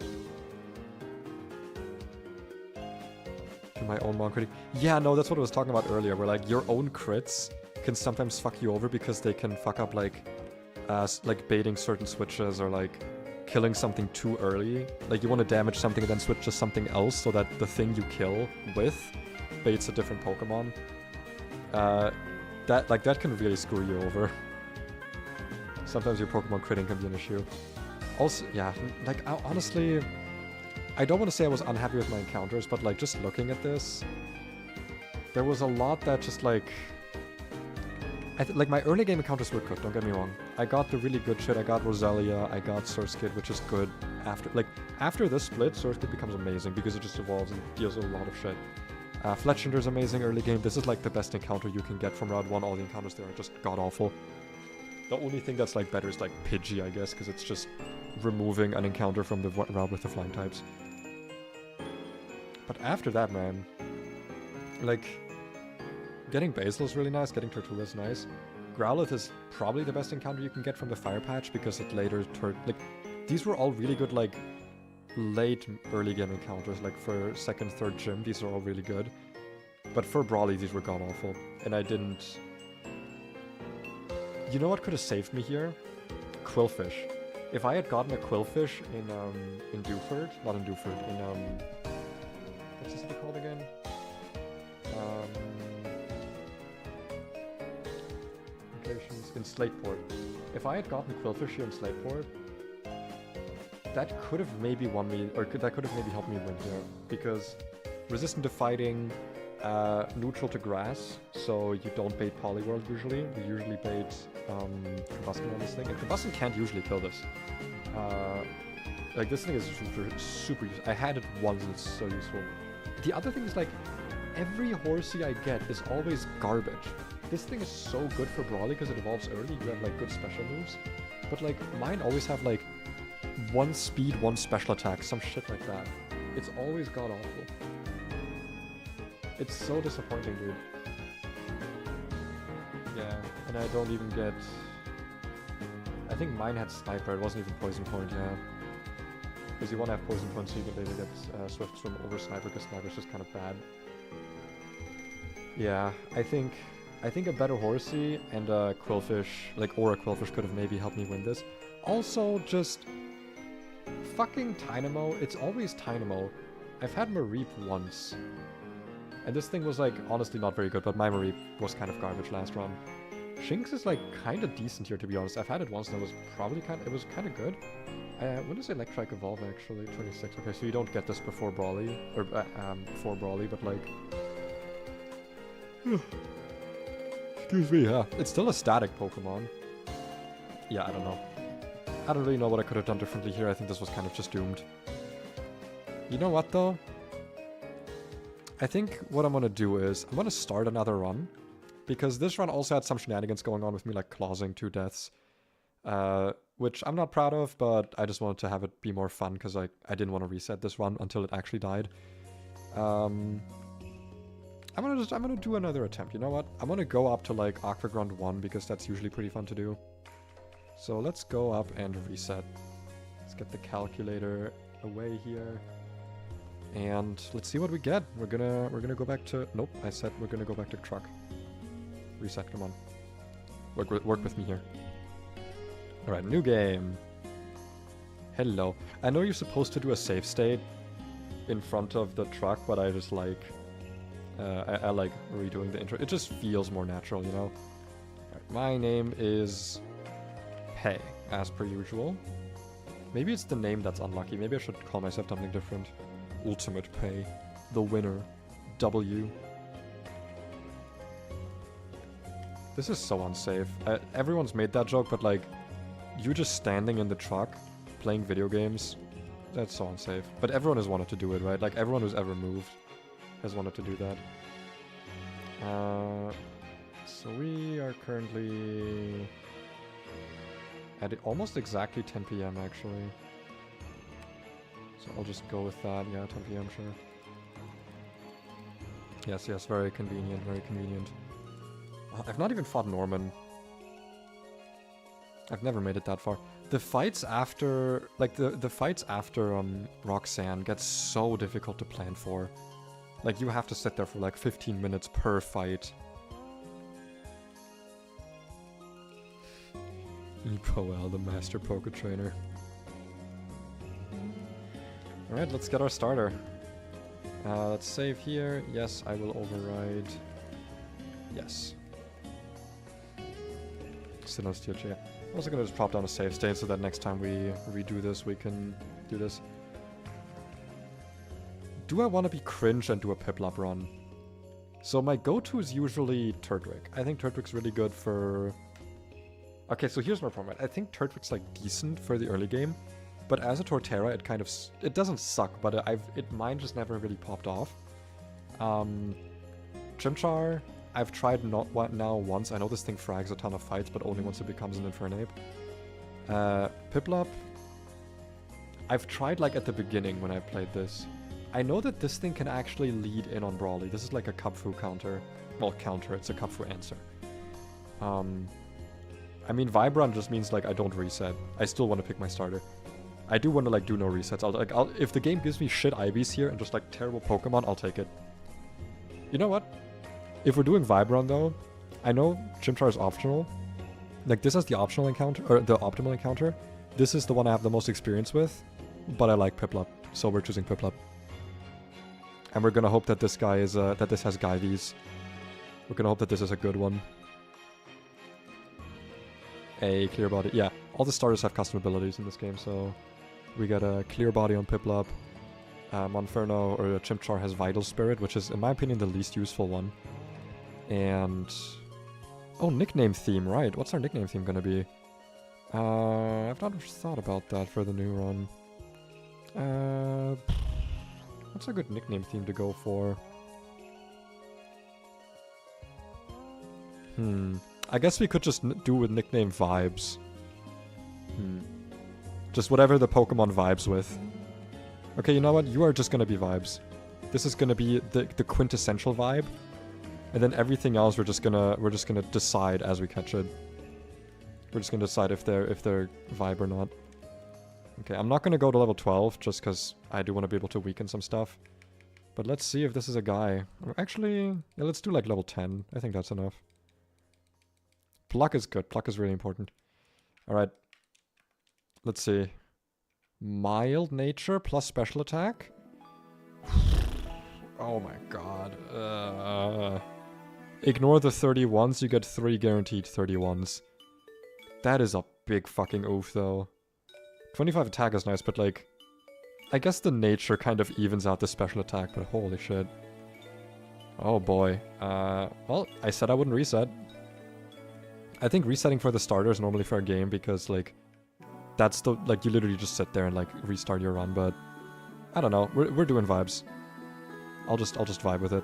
My own non-crit. Yeah, no, that's what I was talking about earlier, where like your own crits can sometimes fuck you over because they can fuck up like baiting certain switches or like killing something too early. Like you want to damage something and then switch to something else so that the thing you kill with baits a different Pokemon. That can really screw you over. Sometimes your Pokemon critting can be an issue. Also, yeah, like honestly, I don't want to say I was unhappy with my encounters, but like just looking at this, there was a lot that just like... like my early game encounters were good, don't get me wrong. I got the really good shit, I got Roselia, I got Surskit, which is good. After this split, Surskit becomes amazing because it just evolves and deals a lot of shit. Fletchinder's amazing early game. This is like the best encounter you can get from Route 1. All the encounters there are just god-awful. The only thing that's like better is like Pidgey, I guess, because it's just removing an encounter from the route with the flying types. But after that, man, like, getting Basil is really nice, getting Tortuga is nice. Growlithe is probably the best encounter you can get from the Fire Patch, because it later like, these were all really good, like, late early game encounters, like for 2nd, 3rd gym, these are all really good. But for Brawly, these were god-awful, and I didn't... You know what could have saved me here? Quillfish. If I had gotten a Quillfish in Dewford, not in Dewford, in what's this city called again? locations in Slateport. If I had gotten Quillfish here in Slateport, that could have maybe won me, or that could have maybe helped me win here, because resistant to fighting, neutral to grass, so you don't bait Polyworld usually. You usually bait Combustion on this thing, and Combustion can't usually kill this. Like, this thing is super useful. I had it once and it's so useful. The other thing is, like, every horsey I get is always garbage. This thing is so good for Brawly because it evolves early. You have, like, good special moves. But, like, mine always have, like, 1 speed, 1 special attack, some shit like that. It's always god-awful. It's so disappointing, dude. Yeah, and I don't even get... I think mine had Sniper, it wasn't even Poison Point, yeah. Because you want to have Poison Point so you can later get Swift Swim over Sniper, because Sniper's just kind of bad. Yeah, I think a better horsey and a Quillfish, like, or a Quillfish could have maybe helped me win this. Also, just... fucking Tynamo, it's always Tynamo. I've had Mareep once. And this thing was, like, honestly not very good, but my Mareep was kind of garbage last run. Shinx is, like, kind of decent here, to be honest. I've had it once and it was probably it was kind of good. When does Electrike evolve, actually? 26. Okay, so you don't get this before Brawly, or, before Brawly, but, like... Excuse me, yeah. It's still a static Pokemon. Yeah, I don't know. I don't really know what I could have done differently here. I think this was kind of just doomed. You know what, though? I think what I'm gonna do is, I'm gonna start another run. Because this run also had some shenanigans going on with me, like clausing 2 deaths. Which I'm not proud of, but I just wanted to have it be more fun, because I didn't want to reset this run until it actually died. I'm gonna do another attempt. You know what? I'm gonna go up to, like, Aquaground 1, because that's usually pretty fun to do. So let's go up and reset. Let's get the calculator away here. And let's see what we get. We're gonna go back to... Nope, I said we're gonna go back to truck. Reset, come on. Work with me here. Alright, new game. Hello. I know you're supposed to do a save state in front of the truck, but I just like... I like redoing the intro. It just feels more natural, you know? Right, my name is... Pei, as per usual. Maybe it's the name that's unlucky. Maybe I should call myself something different. Ultimate Pei. The winner. W. This is so unsafe. Everyone's made that joke, but, like, you just standing in the truck, playing video games, that's so unsafe. But everyone has wanted to do it, right? Like, everyone who's ever moved has wanted to do that. So we are currently at almost exactly 10 PM, actually. So I'll just go with that. Yeah, 10 PM, sure. Yes, yes, very convenient, very convenient. I've not even fought Norman. I've never made it that far. The fights after... Like, the fights after Roxanne get so difficult to plan for. Like, you have to sit there for, like, 15 minutes per fight. Epoel, the master poker trainer. Alright, let's get our starter. Let's save here. Yes, I will override. Yes. Sinnoh, yeah. I'm also gonna just pop down a save state so that next time we redo this, we can do this. Do I want to be cringe and do a Piplup run? So my go-to is usually Turtwig. I think Turtwig's really good for... Okay, so here's my problem. I think Turtwig's, like, decent for the early game, but as a Torterra, it kind of... It doesn't suck, but mine just never really popped off. Chimchar, I've tried now once. I know this thing frags a ton of fights, but only once it becomes an Infernape. Piplup, I've tried, like, at the beginning when I played this. I know that this thing can actually lead in on Brawly. This is like a Cupfu counter. Well, counter, it's a Cupfu answer. I mean, Vibrant just means, like, I don't reset. I still want to pick my starter. I do want to, like, do no resets. If the game gives me shit Ivies here and just, like, terrible Pokemon, I'll take it. You know what? If we're doing Vibrant, though, I know Chimchar is optional. Like, this is the optional encounter, or the optimal encounter. This is the one I have the most experience with, but I like Piplup, so we're choosing Piplup. And we're gonna hope that this guy is, that this has Gyvies. We're gonna hope that this is a good one. a clear body. Yeah, all the starters have custom abilities in this game, so we got a clear body on Piplup. Monferno or Chimchar has Vital Spirit, which is, in my opinion, the least useful one. And... oh, nickname theme, right. What's our nickname theme gonna be? I've not thought about that for the new run. What's a good nickname theme to go for? I guess we could just do with nickname vibes. Just whatever the Pokemon vibes with. Okay, you know what? You are just gonna be vibes. This is gonna be the quintessential vibe. And then everything else we're just gonna decide as we catch it. We're just gonna decide if they're vibe or not. Okay, I'm not gonna go to level 12 just because I do want to be able to weaken some stuff. But let's see if this is a guy. Actually, yeah, let's do like level 10. I think that's enough. Pluck is good. Pluck is really important. Alright. Let's see. Mild nature plus special attack? Oh my god. Ignore the 31s, you get 3 guaranteed 31s. That is a big fucking oof though. 25 attack is nice, but like... I guess the nature kind of evens out the special attack, but holy shit. Oh boy. Well, I said I wouldn't reset. I think resetting for the starter is normally fair game because like... that's the... like you literally just sit there and like restart your run, but... I don't know. We're doing vibes. I'll just vibe with it.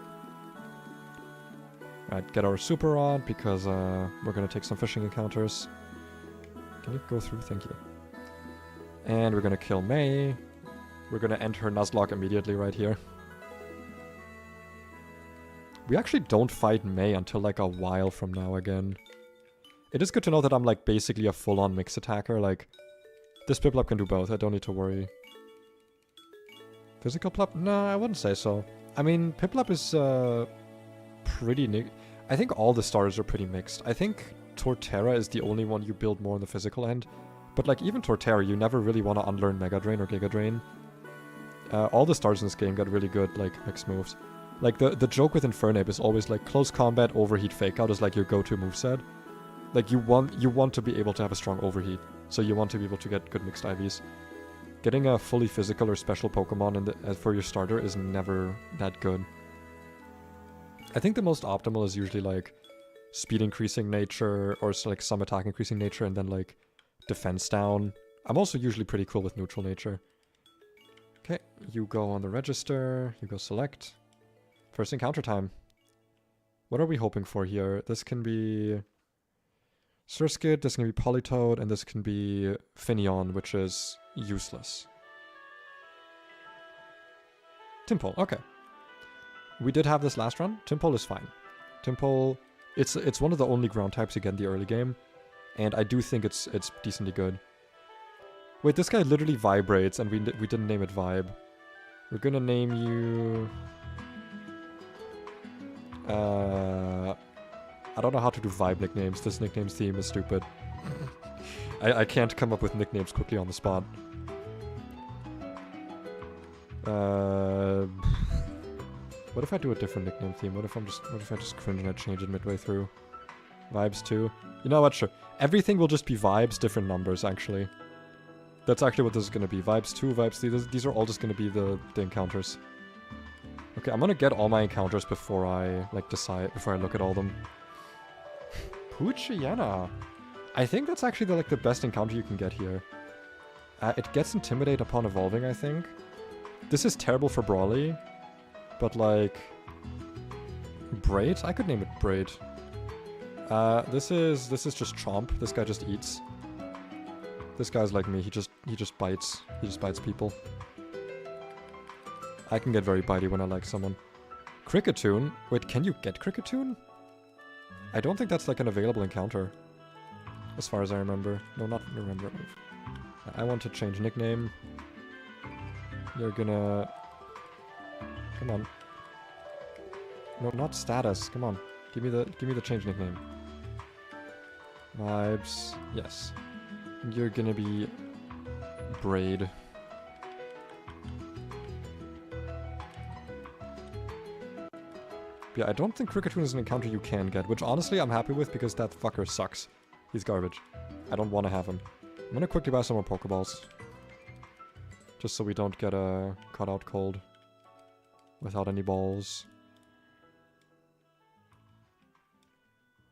Alright, get our super on because we're gonna take some fishing encounters. Can you go through? Thank you. And we're gonna kill May. We're gonna end her Nuzlocke immediately right here. We actually don't fight May until like a while from now again. It is good to know that I'm like basically a full-on mix attacker. Like, this Piplup can do both. I don't need to worry. Physical Plup? No, I wouldn't say so. I mean, Piplup is pretty... I think all the starters are pretty mixed. I think Torterra is the only one you build more on the physical end. But like, even Torterra, you never really want to unlearn Mega Drain or Giga Drain. All the stars in this game got really good, like, mixed moves. Like, the joke with Infernape is always, like, close combat, overheat, fake out is, like, your go-to moveset. Like, you want to be able to have a strong overheat. So you want to be able to get good mixed IVs. Getting a fully physical or special Pokemon for your starter is never that good. I think the most optimal is usually, like, speed increasing nature, or, like, some attack increasing nature, and then, like, defense down. I'm also usually pretty cool with neutral nature. Okay, you go on the register, you go select. First encounter time. What are we hoping for here? This can be Surskit, this can be Politoed, and this can be Finneon, which is useless. Tympole, okay. We did have this last run. Tympole is fine. Tympole, it's one of the only ground types you get in the early game, and I do think it's decently good. Wait, this guy literally vibrates, and we didn't name it Vibe. We're gonna name you... I don't know how to do Vibe nicknames. This nicknames theme is stupid. I can't come up with nicknames quickly on the spot. What if I do a different nickname theme? What if I just cringe and I change it midway through? Vibes 2. You know what? Sure. Everything will just be vibes, different numbers, actually. That's actually what this is going to be. Vibes 2, Vibes 3. These are all just going to be the encounters. Okay, I'm going to get all my encounters before I, like, decide, before I look at all of them. Poochyena. I think that's actually the best encounter you can get here. It gets Intimidate upon evolving, I think. This is terrible for Brawly. But, like... Braid? I could name it Braid. This is just Chomp. This guy just eats. This guy's like me. He just bites. He just bites people. I can get very bitey when I like someone. Cricketune? Wait, can you get Cricketune? I don't think that's like an available encounter. As far as I remember. No, not remember. I want to change nickname. You're gonna... Come on. No, not status. Come on. Give me the change nickname. Vibes. Yes. You're gonna be Braid. Yeah, I don't think Cricketune is an encounter you can get, which honestly I'm happy with because that fucker sucks. He's garbage. I don't want to have him. I'm gonna quickly buy some more Pokeballs. Just so we don't get caught out cold. Without any balls.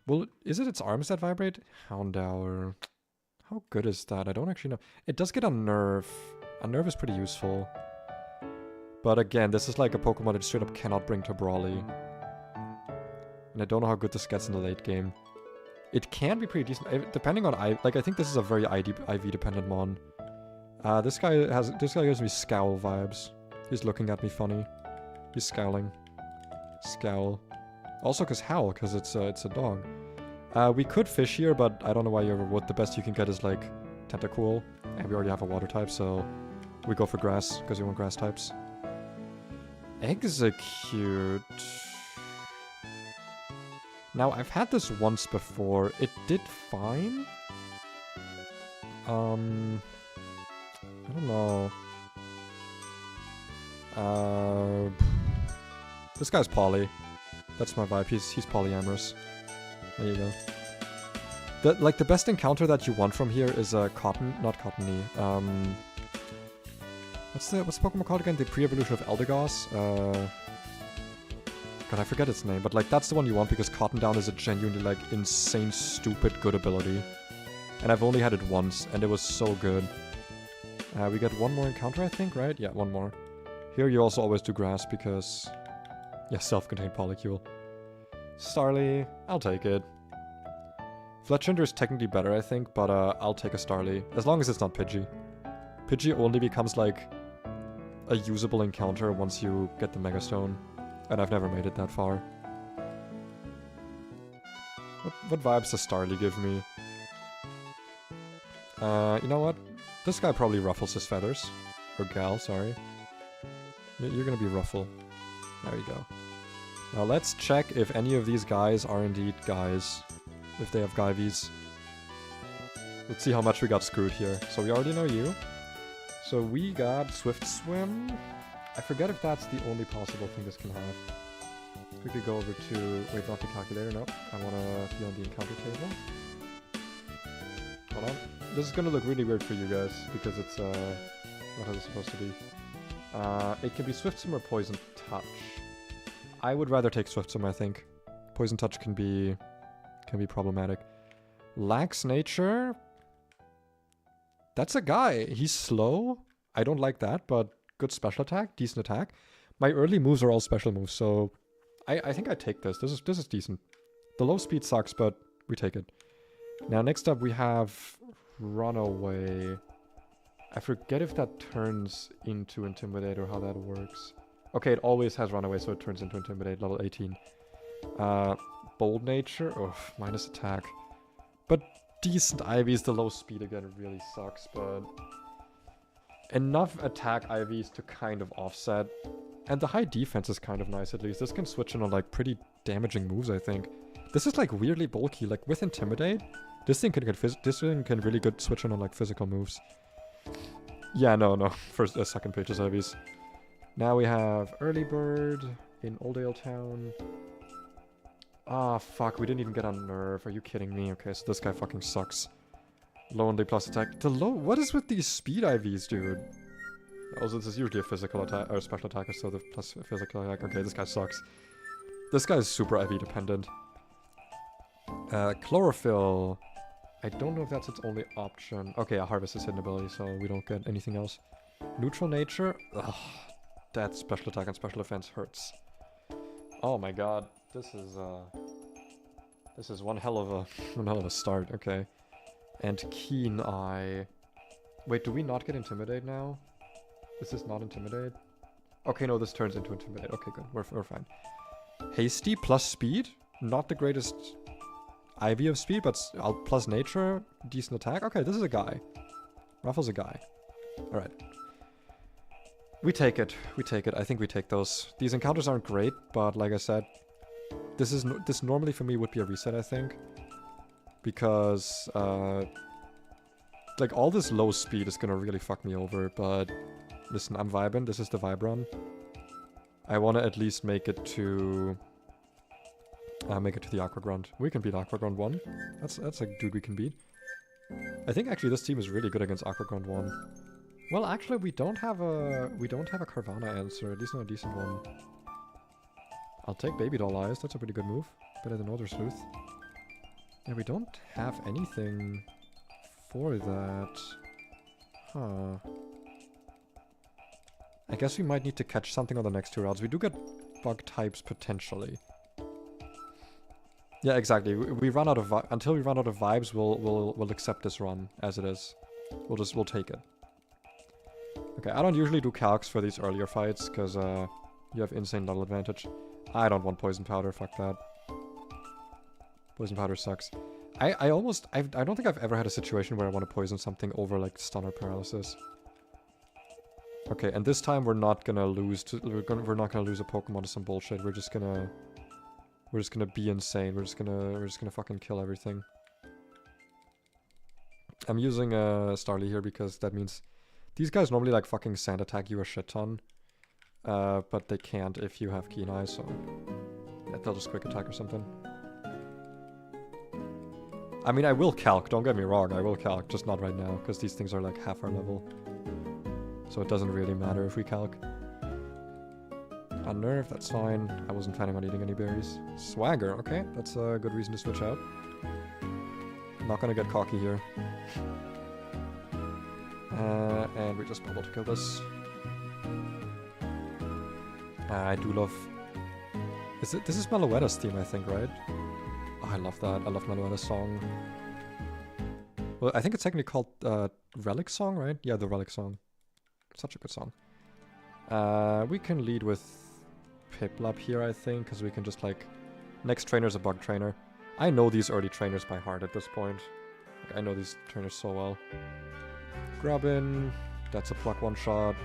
Well, is it its arms that vibrate? Houndour. How good is that? I don't actually know. It does get a nerve. A nerve is pretty useful. But again, this is like a Pokemon that straight up cannot bring to Brawly. And I don't know how good this gets in the late game. It can be pretty decent, depending on I think this is a very IV dependent mon. This guy gives me scowl vibes. He's looking at me funny. He's scowling. Scowl. Also because howl, because it's a dog. We could fish here, but I don't know why you ever would. The best you can get is like Tentacool, and we already have a water type, so we go for grass because we want grass types. Execute. Now, I've had this once before. It did fine. I don't know. This guy's poly. That's my vibe. He's polyamorous. There you go. The best encounter that you want from here is a not cottony. What's the Pokemon called again? The pre-evolution of Eldegoss. God, I forget its name, but like that's the one you want because Cotton Down is a genuinely like insane, stupid good ability. And I've only had it once, and it was so good. We get one more encounter, I think, right? Yeah, one more. Here you also always do grass because, yeah, self-contained Polycule. Starly, I'll take it. Fletchinder is technically better, I think, but I'll take a Starly as long as it's not Pidgey. Pidgey only becomes like a usable encounter once you get the Mega Stone. And I've never made it that far. What vibes does Starly give me? You know what? This guy probably ruffles his feathers. Or gal, sorry. You're gonna be Ruffle. There you go. Now let's check if any of these guys are indeed guys. If they have Guyvies. Let's see how much we got screwed here. So we already know you. So we got Swift Swim. I forget if that's the only possible thing this can have. Quickly go over to... Wait, not the calculator, no. I want to be on the encounter table. Hold on. This is going to look really weird for you guys, because it's not how it's supposed to be. It can be Swift Swim or Poison Touch. I would rather take Swift Swim, I think. Poison Touch can be problematic. Lax Nature... That's a guy. He's slow. I don't like that, but... Good special attack, decent attack. My early moves are all special moves, so I think I take this. This is decent. The low speed sucks, but we take it. Now next up we have Runaway. I forget if that turns into Intimidate or how that works. Okay, it always has Runaway, so it turns into Intimidate, level 18. Bold Nature, minus attack. But decent IVs, the low speed again really sucks, but... Enough attack IVs to kind of offset. And the high defense is kind of nice at least. This can switch in on like pretty damaging moves, I think. This is like weirdly bulky. Like with Intimidate, this thing can really good switch in on like physical moves. Yeah, no. First, second page is IVs. Now we have Early Bird in Oldale Town. Ah, fuck, we didn't even get on Nerve. Are you kidding me? Okay, so this guy fucking sucks. Low and plus attack. The low. What is with these speed IVs, dude? Also, this is usually a physical attack or special attack, so the plus physical attack. Okay, this guy sucks. This guy is super IV dependent. Chlorophyll. I don't know if that's its only option. Okay, a harvest is hidden ability, so we don't get anything else. Neutral nature. Ugh, that special attack and special defense hurts. Oh my god, this is one hell of a start. Okay. And Keen Eye. Wait, do we not get Intimidate now? Is this not Intimidate? Okay, no, this turns into Intimidate. Okay, good. We're fine. Hasty plus speed? Not the greatest IV of speed, but plus nature, decent attack. Okay, this is a guy. Ruffle's a guy. Alright. We take it. We take it. I think we take those. These encounters aren't great, but like I said, this normally for me would be a reset, I think. Because, like, all this low speed is gonna really fuck me over, but listen, I'm vibing. This is the vibe run. I want to at least make it to Make it to the Aqua Grunt. We can beat Aqua Grunt 1. That's a dude we can beat. I think actually this team is really good against Aqua Grunt 1. Well, actually we don't have a Carvana answer, at least not a decent one. I'll take Baby Doll Eyes, that's a pretty good move. Better than Other Sleuth. Yeah, we don't have anything for that. Huh. I guess we might need to catch something on the next 2 rounds. We do get bug types potentially. Yeah, exactly. We run out of until we run out of vibes, we'll accept this run as it is. We'll take it. Okay, I don't usually do calcs for these earlier fights because you have insane level advantage. I don't want poison powder. Fuck that. Poison powder sucks. I don't think I've ever had a situation where I want to poison something over like stun or paralysis. Okay, and this time we're not gonna lose. We're not gonna lose a Pokemon to some bullshit. We're just gonna be insane. We're just gonna fucking kill everything. I'm using Starly here because that means these guys normally like fucking sand attack you a shit ton, but they can't if you have Keen Eye. So yeah, they'll just quick attack or something. I mean, I will calc. Don't get me wrong. I will calc, just not right now because these things are like half our level. So it doesn't really matter if we calc. Unnerve, that's fine. I wasn't planning on eating any berries. Swagger, okay. That's a good reason to switch out. I'm not gonna get cocky here. And we just bubble to kill this. I do love... This is Meloetta's theme, I think, right? Oh, I love that. I love Meloetta's song. Well, I think it's technically called Relic Song, right? Yeah, the Relic Song. Such a good song. We can lead with Piplup here, I think, because we can just like... Next trainer's a bug trainer. I know these early trainers by heart at this point. Like, I know these trainers so well. Grubbin, that's a pluck one shot.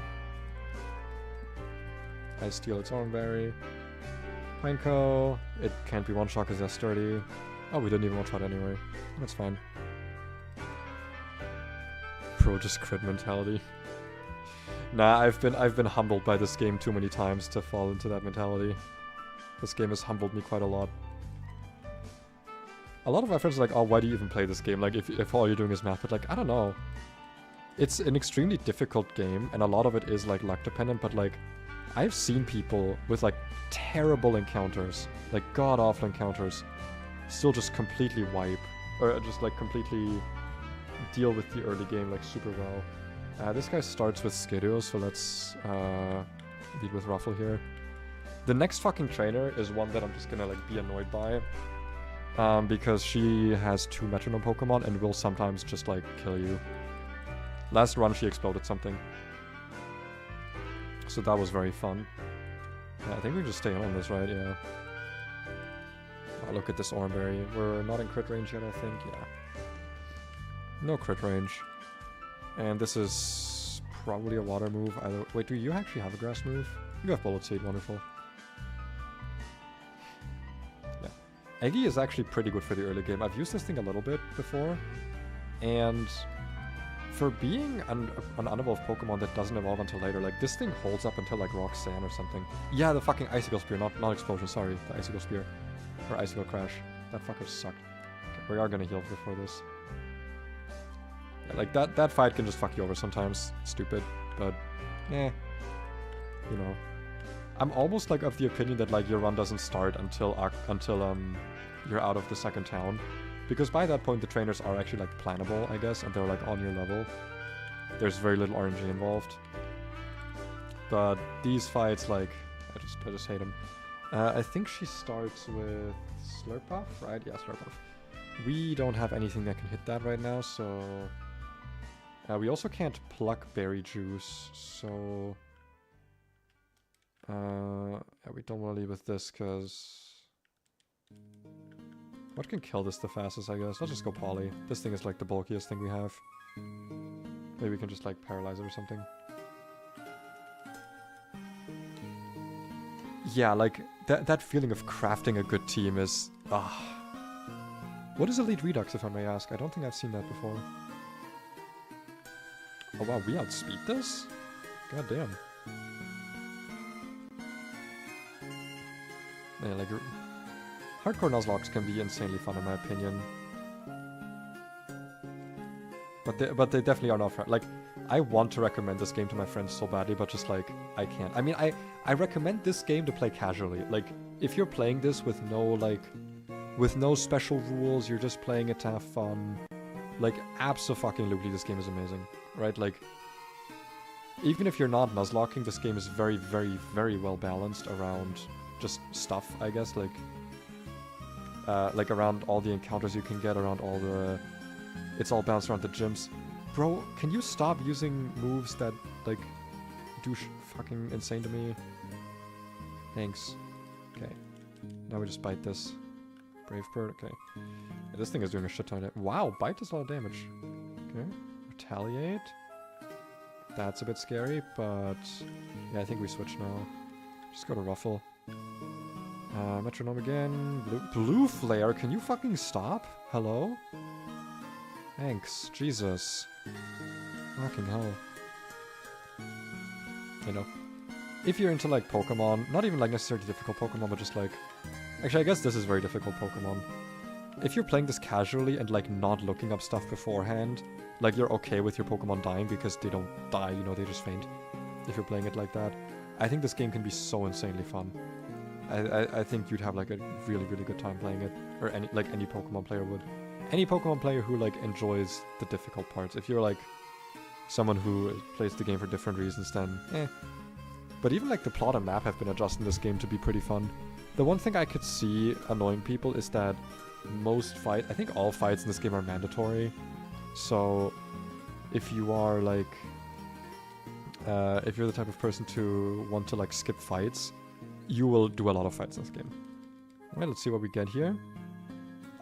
I steal its Oranberry. Pineco, it can't be one shot because that's sturdy. Oh, we didn't even one shot anyway. That's fine. Pro just crit mentality. Nah, I've been humbled by this game too many times to fall into that mentality. This game has humbled me quite a lot. A lot of my friends are like, oh, why do you even play this game? Like, if all you're doing is math, but like, I don't know. It's an extremely difficult game, and a lot of it is like luck dependent, but like, I've seen people with like terrible encounters, like god-awful encounters, still just completely wipe, or just like completely deal with the early game like super well. This guy starts with Skidoo, so let's lead with Ruffle here. The next fucking trainer is one that I'm just gonna like be annoyed by, because she has 2 Metronome Pokemon and will sometimes just like kill you. Last run she exploded something, so that was very fun. Yeah, I think we can just stay on this, right? Yeah. Oh, look at this Oranberry. We're not in crit range yet, I think. Yeah. No crit range. And this is probably a water move. Either. Wait, do you actually have a grass move? You have Bullet Seed, wonderful. Yeah. Eggy is actually pretty good for the early game. I've used this thing a little bit before, and for being an unevolved Pokemon that doesn't evolve until later, like this thing holds up until like Roxanne or something. Yeah, the fucking Icicle Spear, not Explosion, sorry. The Icicle Spear. Or Icicle Crash. That fucker sucked. Okay, we are gonna heal before this. Yeah, like that fight can just fuck you over sometimes. Stupid, but you know. I'm almost like of the opinion that like your run doesn't start until you're out of the second town, because by that point the trainers are actually like plannable, I guess, and they're like on your level. There's very little RNG involved. But these fights, like, I just hate them. I think she starts with Slurpuff, right? Yeah, Slurpuff. We don't have anything that can hit that right now, so... we also can't pluck Berry Juice, so... yeah, we don't want to leave with this, because... What can kill this the fastest, I guess? Let's just go Poly. This thing is like the bulkiest thing we have. Maybe we can just like paralyze it or something. Yeah, like, that feeling of crafting a good team is... What is Elite Redux, if I may ask? I don't think I've seen that before. Oh wow, we outspeed this? God damn. Yeah, like... Hardcore Nuzlocke can be insanely fun in my opinion. But they definitely are not fun. Like, I want to recommend this game to my friends so badly, but just like, I can't. I mean, I recommend this game to play casually. Like, if you're playing this with no special rules, you're just playing it to have fun. Like, abso-fucking-lutely, this game is amazing, right? Like, even if you're not Nuzlocking, this game is very, very, very well balanced around just stuff, I guess. Like around all the encounters you can get, around all the... It's all balanced around the gyms. Bro, can you stop using moves that, like, do fucking insane to me? Thanks. Okay. Now we just bite this. Brave bird, okay. Yeah, this thing is doing a shit ton of damage. Wow, bite does a lot of damage. Okay. Retaliate. That's a bit scary, but... Yeah, I think we switch now. Just go to Ruffle. Metronome again. Blue Flare, can you fucking stop? Hello? Thanks. Jesus. Fucking hell. You know. If you're into, like, Pokemon, not even, like, necessarily difficult Pokemon, but just, like... Actually, I guess this is very difficult Pokemon. If you're playing this casually and, like, not looking up stuff beforehand, like, you're okay with your Pokemon dying because they don't die, you know, they just faint. If you're playing it like that. I think this game can be so insanely fun. I think you'd have, like, a really, really good time playing it. Or any Pokemon player would. Any Pokemon player who, like, enjoys the difficult parts. If you're, like, someone who plays the game for different reasons, then, eh. But even, like, the plot and map have been adjusted in this game to be pretty fun. The one thing I could see annoying people is that most fights, I think all fights in this game are mandatory. So, if you are, like, if you're the type of person to want to, like, skip fights, you will do a lot of fights in this game. Alright, let's see what we get here.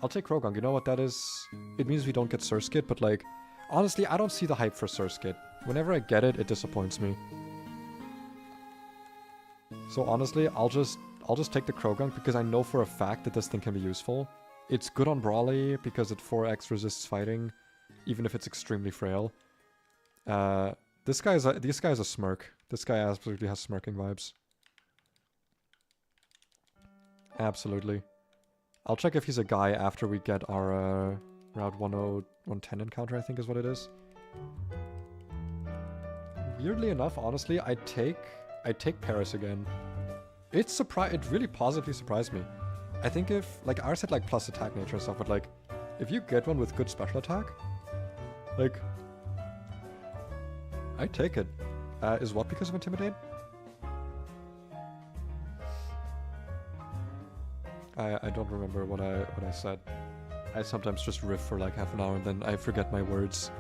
I'll take Croagunk. You know what that is? It means we don't get Surskit, but, like, honestly, I don't see the hype for Surskit. Whenever I get it, it disappoints me. So honestly, I'll just take the Croagunk because I know for a fact that this thing can be useful. It's good on Brawly because it 4x resists fighting, even if it's extremely frail. This guy's a smirk. This guy absolutely has smirking vibes. Absolutely. I'll check if he's a guy after we get our Route 110 encounter, I think is what it is. Weirdly enough, honestly, I take Paris again. It really positively surprised me. I think if, like, ours had, like, plus attack nature and stuff, but, like, if you get one with good special attack, like, I take it. Is what because of Intimidate? I don't remember what I said. I sometimes just riff for like half an hour and then I forget my words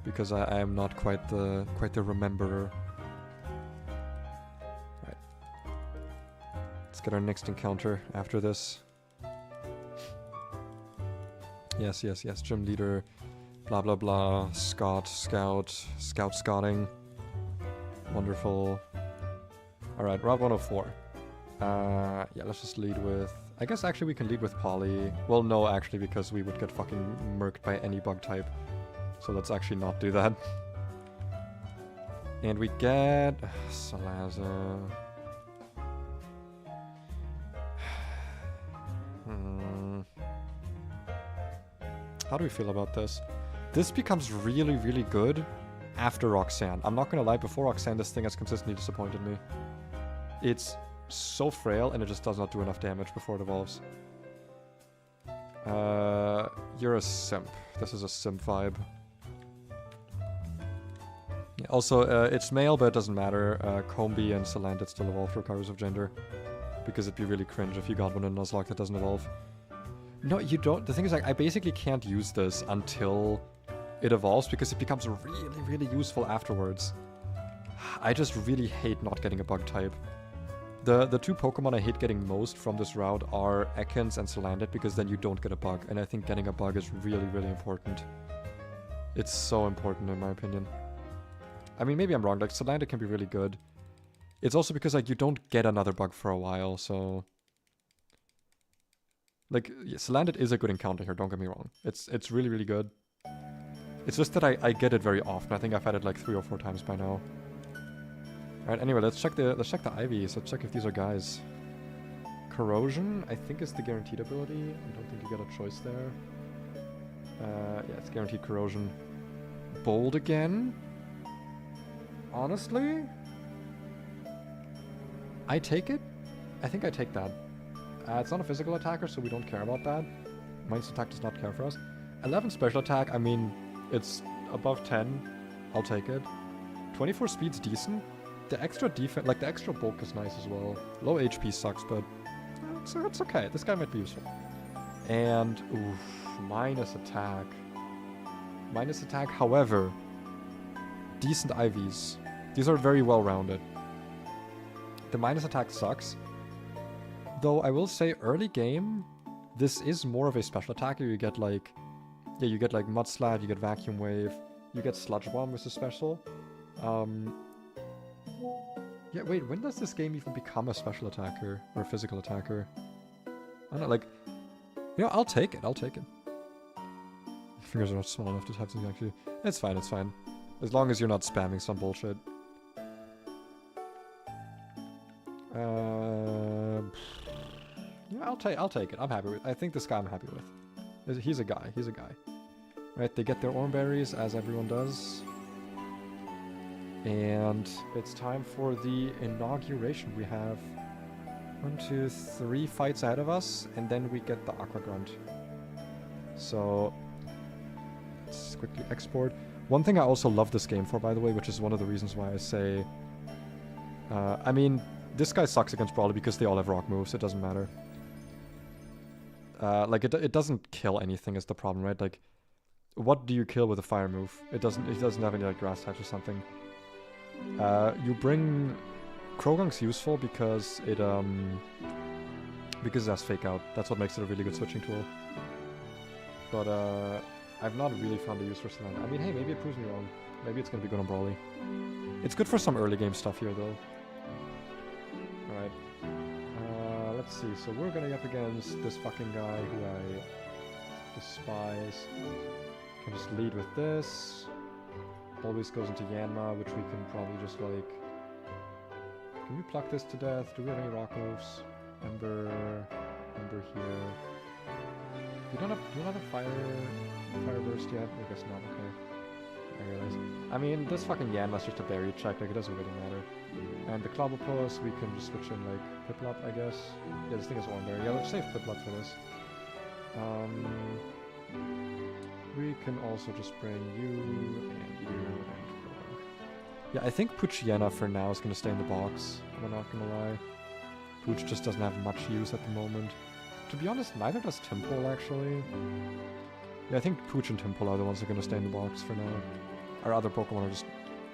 because I am not quite the rememberer. Right. Let's get our next encounter after this. Yes, gym leader, blah blah blah, scouting. Wonderful. Alright, Route 104. Yeah, let's just lead with... I guess actually we can lead with Poly. Well, no, actually, because we would get fucking murked by any bug type. So let's actually not do that. And we get... Salaza... How do we feel about this? This becomes really, really good after Roxanne. I'm not gonna lie, before Roxanne, this thing has consistently disappointed me. It's so frail, and it just does not do enough damage before it evolves. You're a simp. This is a simp vibe. Yeah, also, it's male, but it doesn't matter. Combi and Salandit still evolve regardless of gender. Because it'd be really cringe if you got one in Nuzlocke that doesn't evolve. No, you don't. The thing is, like, I basically can't use this until it evolves because it becomes really, really useful afterwards. I just really hate not getting a bug type. The two Pokemon I hate getting most from this route are Ekans and Salandit because then you don't get a bug, and I think getting a bug is really, really important. It's so important in my opinion. I mean, maybe I'm wrong, like Salandit can be really good. It's also because like you don't get another bug for a while, so... Like, Salandit is a good encounter here, don't get me wrong. It's really, really good. It's just that I get it very often. I think I've had it like 3 or 4 times by now. Alright, anyway, let's check the IVs. Let's check if these are guys. Corrosion, I think, is the guaranteed ability. I don't think you get a choice there. Yeah, it's guaranteed Corrosion. Bold again? Honestly? I take it? I think I take that. It's not a physical attacker, so we don't care about that. Minus attack does not care for us. 11 special attack, I mean, it's above 10. I'll take it. 24 speed's decent. The extra defense, like the extra bulk is nice as well. Low HP sucks, but it's okay. This guy might be useful. And, oof, minus attack. Minus attack, however, decent IVs. These are very well rounded. The minus attack sucks. Though I will say early game, this is more of a special attacker. You get like, yeah, you get like Mudslap, you get Vacuum Wave, you get Sludge Bomb, which is special. Yeah, wait, when does this game even become a special attacker or a physical attacker? I don't know, like, you know, I'll take it. Fingers are not small enough to have something actually. It's fine, it's fine. As long as you're not spamming some bullshit. Yeah, I'll take it. I'm happy with. I think this guy I'm happy with. He's a guy. Right, they get their Oranberries, as everyone does. And it's time for the inauguration. We have 1, 2, 3 fights ahead of us, and then we get the Aqua Grunt. So let's quickly export. One thing I also love this game for, by the way, which is one of the reasons why I say, I mean, this guy sucks against Brawly because they all have rock moves. It doesn't matter. Like it doesn't kill anything is the problem, right? Like, what do you kill with a fire move? It doesn't have any like grass types or something. You bring Krogunk's useful because it has fake out. That's what makes it a really good switching tool. But I've not really found a use for Salanda. I mean, hey, maybe it proves me wrong. Maybe it's gonna be good on Brawly. It's good for some early game stuff here though. Alright. Let's see. So we're gonna be up against this fucking guy who I despise. Can just lead with this. Always goes into Yanma, which we can probably just like... Can we pluck this to death? Do we have any rock moves? Ember here. Do not have fire burst yet? I guess not, okay. I realize. I mean, this fucking Yanma's just a berry check, like it doesn't really matter. And the Clobbopus, we can just switch in like Piplup, I guess. Yeah, this thing is one berry. Yeah, let's save Piplup for this. We can also just bring you and Krogan. Yeah, I think Poochyena for now is going to stay in the box. I'm not going to lie. Pooch just doesn't have much use at the moment. To be honest, neither does Timpole, actually. Yeah, I think Pooch and Timpole are the ones that are going to stay in the box for now. Our other Pokemon are just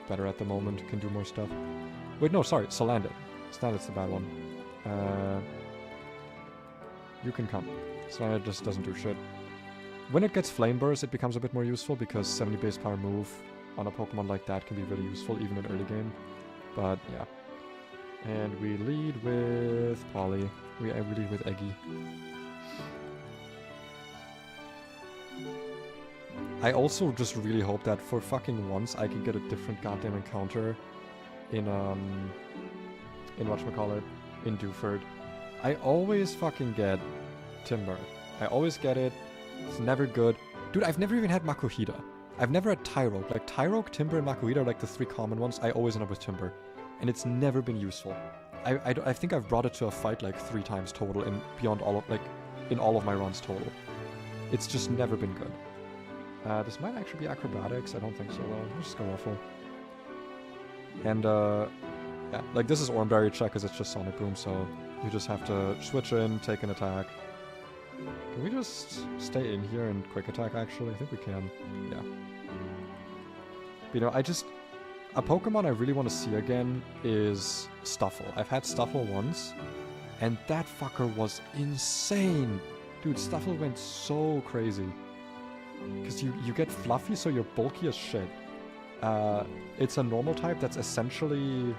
better at the moment, can do more stuff. Wait, no, sorry, Salandit. Salandit's the bad one. You can come. Salandit just doesn't do shit. When it gets Flame Burst, it becomes a bit more useful because 70 base power move on a Pokemon like that can be really useful even in early game. But yeah. And we lead with Polly. We lead with Eggy. I also just really hope that for fucking once I can get a different goddamn encounter in whatchamacallit, in Dewford. I always fucking get Timber. I always get it. It's never good. Dude, I've never even had Makuhita. I've never had Tyrogue. Like, Tyrogue, Timber, and Makuhita are like the 3 common ones. I always end up with Timber. And it's never been useful. I think I've brought it to a fight like 3 times total in beyond all of, like, in all of my runs total. It's just never been good. This might actually be Acrobatics. I don't think so, though. Let's just go Ruffle. And, yeah, like, this is Oranberry check because it's just Sonic Boom, so you just have to switch in, take an attack. Can we just stay in here and quick attack, actually? I think we can. Yeah. But, you know, a Pokemon I really want to see again is Stuffle. I've had Stuffle once, and that fucker was insane! Dude, Stuffle went so crazy. Because you get Fluffy, so you're bulky as shit. It's a normal type that's essentially...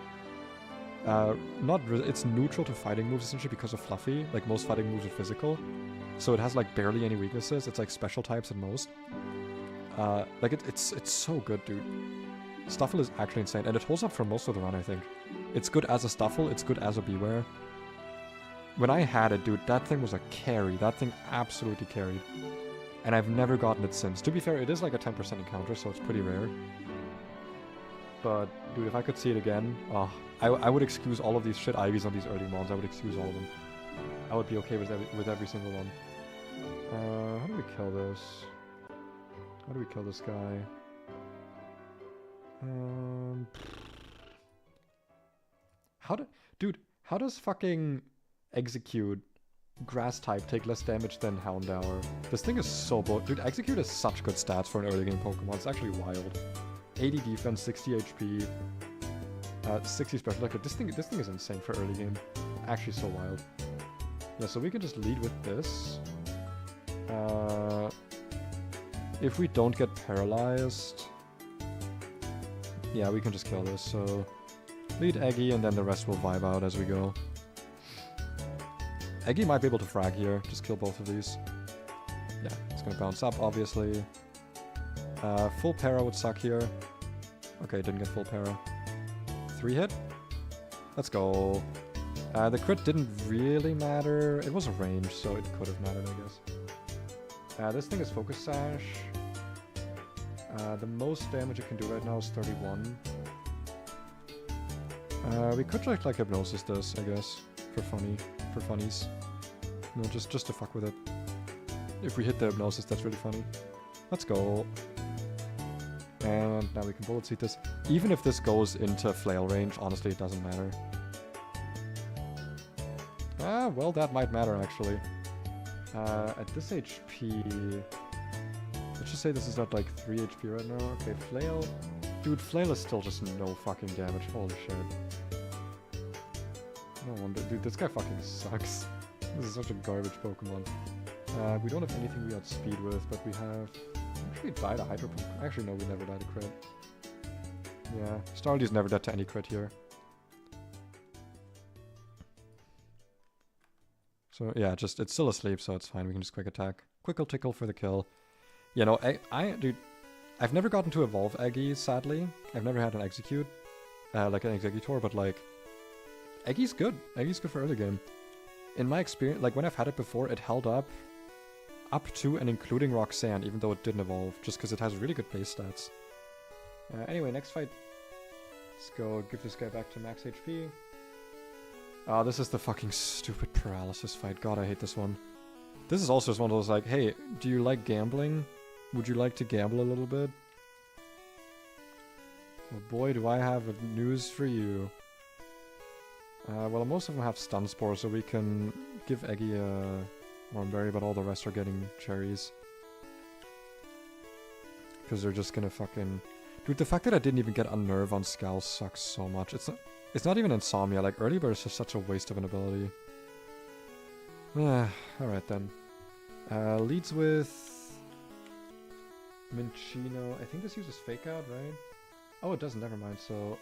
it's neutral to fighting moves, essentially, because of Fluffy. Like, most fighting moves are physical. So it has, like, barely any weaknesses. It's, like, special types at most. Like, it's so good, dude. Stuffle is actually insane, and it holds up for most of the run, I think. It's good as a Stuffle, it's good as a Beware. when I had it, dude, that thing was a carry. That thing absolutely carried. And I've never gotten it since. To be fair, it is like a 10% encounter, so it's pretty rare. But, dude, if I could see it again, I would excuse all of these shit Ivies on these early mons. I would excuse all of them. I would be okay with every single one. How do we kill this? How do we kill this guy? How does fucking Execute Grass type take less damage than Houndour? This thing is so bold. Dude, Execute has such good stats for an early game Pokemon. It's actually wild. 80 defense, 60 HP, 60 special attack. This thing is insane for early game. Actually so wild. Yeah, so we can just lead with this. If we don't get paralyzed, yeah, we can just kill this. So lead Eggy, and then the rest will vibe out as we go. Eggy might be able to frag here. Just kill both of these. Yeah, it's gonna bounce up, obviously. Full para would suck here. Okay, didn't get full para. 3 hit? Let's go. The crit didn't really matter. It was a range, so it could have mattered, I guess. This thing is Focus Sash. The most damage it can do right now is 31. We could try like Hypnosis this, I guess, for funnies. You know, just to fuck with it. If we hit the Hypnosis, that's really funny. Let's go. And now we can Bullet Seed this. Even if this goes into Flail range, honestly, it doesn't matter. Well, that might matter, actually. At this HP... Let's just say this is at, like, 3 HP right now. Okay, Flail... Dude, Flail is still just no fucking damage. Holy shit. No wonder. Dude, this guy fucking sucks. This is such a garbage Pokemon. We don't have anything we outspeed with, but we have... Actually died a Hydro Pokemon. Actually, no, we never died a crit. Yeah, Starly's never dead to any crit here. So, yeah, just, it's still asleep, so it's fine. We can just quick attack. Quickle Tickle for the kill. You know, dude, I've never gotten to evolve Eggy, sadly. I've never had an Execute, like an Executor, but, like, Eggy's good. Eggy's good for early game. In my experience, like, when I've had it before, it held up to and including Roxanne, even though it didn't evolve, just because it has really good base stats. Anyway, next fight. Let's go give this guy back to max HP. This is the fucking stupid paralysis fight. God, I hate this one. This is also just one of those like, hey, do you like gambling? Would you like to gamble a little bit? Well, boy, do I have news for you. Well, most of them have Stun Spore, so we can give Eggy a Wormberry, but all the rest are getting cherries. Because they're just gonna fucking... Dude, the fact that I didn't even get Unnerve on Scowl sucks so much. It's not even Insomnia. Like, Early Bird is just such a waste of an ability. Alright then. Leads with... Minccino. I think this uses Fake Out, right? Oh, it doesn't. Never mind. So...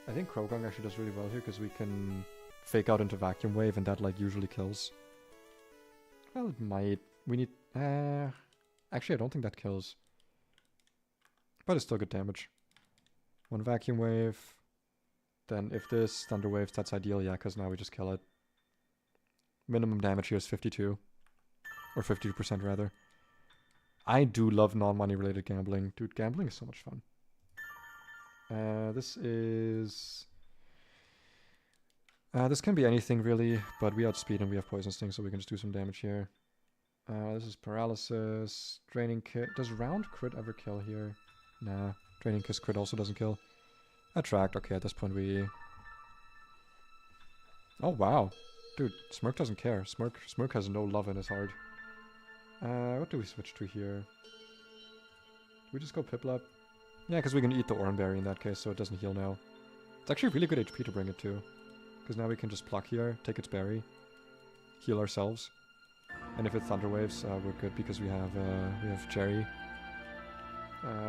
I think Croagunk actually does really well here, because we can Fake Out into Vacuum Wave, and that, like, usually kills. Well, it might. We need... Actually, I don't think that kills. But it's still good damage. 1 Vacuum Wave. Then if this Thunder Waves, that's ideal, yeah, because now we just kill it. Minimum damage here is 52. Or 52% rather. I do love non-money related gambling. Dude, gambling is so much fun. This is... this can be anything really, but we outspeed and we have Poison Sting, so we can just do some damage here. This is Paralysis, Draining Kiss. Does Round Crit ever kill here? Nah. Draining Kiss crit also doesn't kill. Attract. Okay, at this point we... Oh, wow. Dude, Smirk doesn't care. Smirk has no love in his heart. What do we switch to here? Do we just go Piplup? Yeah, because we can eat the Oranberry in that case, so it doesn't heal now. It's actually really good HP to bring it to. Because now we can just pluck here, take its berry, heal ourselves. And if it Thunder Waves, we're good because we have Cherry.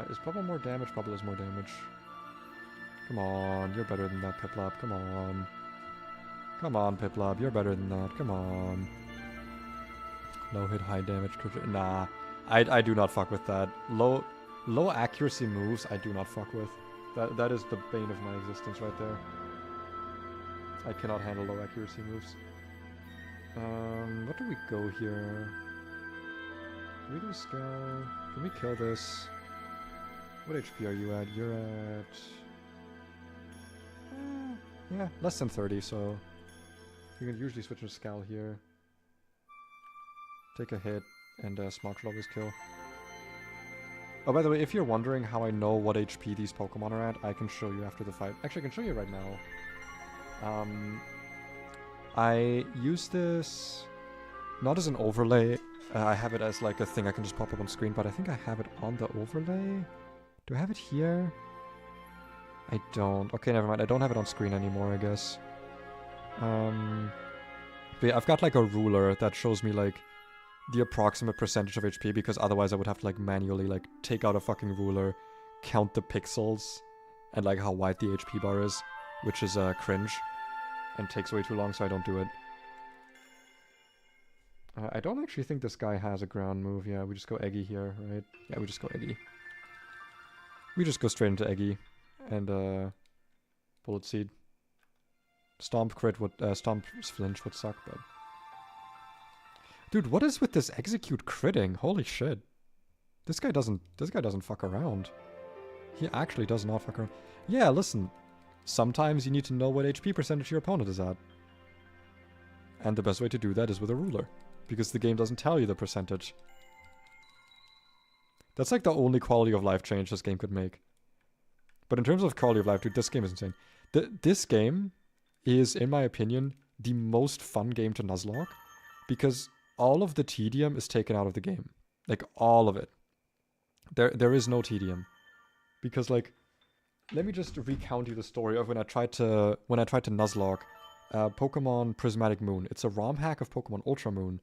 Is Bubble more damage? Bubble is more damage. Come on, you're better than that, Piplup. Come on. Come on, Piplup, you're better than that. Come on. Low hit, high damage. Nah, I do not fuck with that. Low accuracy moves, I do not fuck with. That is the bane of my existence right there. I cannot handle low accuracy moves. What do we go here? Can we go scale? Can we kill this? What HP are you at? You're at... yeah, less than 30, so... You can usually switch to Scal here. Take a hit, and Smog should always kill. Oh, by the way, if you're wondering how I know what HP these Pokemon are at, I can show you after the fight. Actually, I can show you right now. I use this not as an overlay. I have it as like a thing I can just pop up on screen, but I think I have it on the overlay. Do I have it here? I don't. Okay, never mind. I don't have it on screen anymore, I guess. But yeah, I've got like a ruler that shows me like the approximate percentage of HP, because otherwise I would have to like manually like take out a fucking ruler, count the pixels, and like how wide the HP bar is, which is cringe and takes way too long, so I don't do it. I don't actually think this guy has a ground move. Yeah, we just go Eggy here, right? Yeah, we just go Eggy. We just go straight into Eggy and Bullet Seed. Stomp crit would Stomp flinch would suck, but dude, what is with this execute critting? Holy shit. This guy doesn't fuck around. He actually does not fuck around. Yeah, listen. Sometimes you need to know what HP percentage your opponent is at. And the best way to do that is with a ruler, because the game doesn't tell you the percentage. That's like the only quality of life change this game could make. But in terms of quality of life, dude, this game is insane. This game is, in my opinion, the most fun game to Nuzlocke, because all of the tedium is taken out of the game. Like, all of it. There is no tedium. Because, like, let me just recount you the story of when I tried to Nuzlocke Pokemon Prismatic Moon. It's a ROM hack of Pokemon Ultra Moon.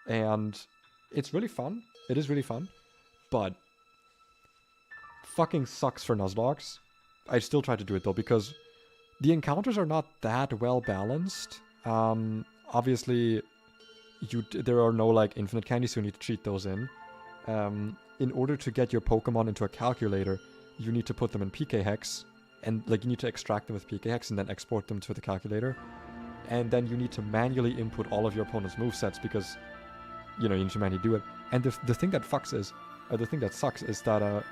And it's really fun. It is really fun. But fucking sucks for Nuzlockes. I still try to do it though, because the encounters are not that well balanced. Obviously, there are no like infinite candies, so you need to cheat those in. In order to get your Pokemon into a calculator, you need to put them in PK Hex, and like you need to extract them with PK Hex and then export them to the calculator. And then you need to manually input all of your opponent's movesets, because you know you need to manually do it. And the thing that sucks is that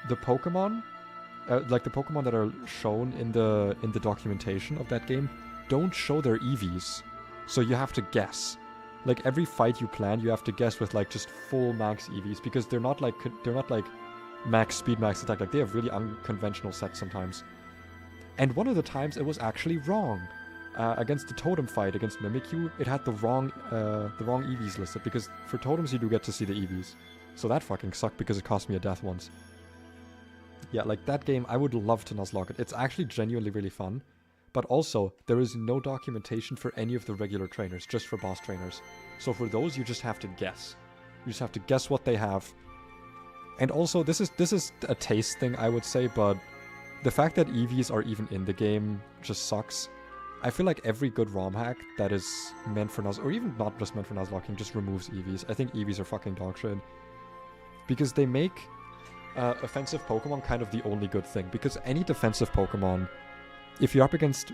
the Pokemon, like the Pokemon that are shown in the documentation of that game, don't show their EVs, so you have to guess. Like every fight you plan, you have to guess with like just full max EVs, because they're not like max speed, max attack. Like they have really unconventional sets sometimes. And one of the times it was actually wrong. Against the Totem fight against Mimikyu, it had the wrong EVs listed, because for Totems you do get to see the EVs. So that fucking sucked, because it cost me a death once. Yeah, like that game, I would love to Nuzlocke it. It's actually genuinely really fun. But also, there is no documentation for any of the regular trainers, just for boss trainers. So for those, you just have to guess. You just have to guess what they have. And also, this is a taste thing, I would say, but the fact that EVs are even in the game just sucks. I feel like every good ROM hack that is meant for Nuzlocke, or even not just meant for Nuzlocking, just removes EVs. I think EVs are fucking dog shit. Because they make offensive Pokemon kind of the only good thing. Because any defensive Pokemon, if you're up against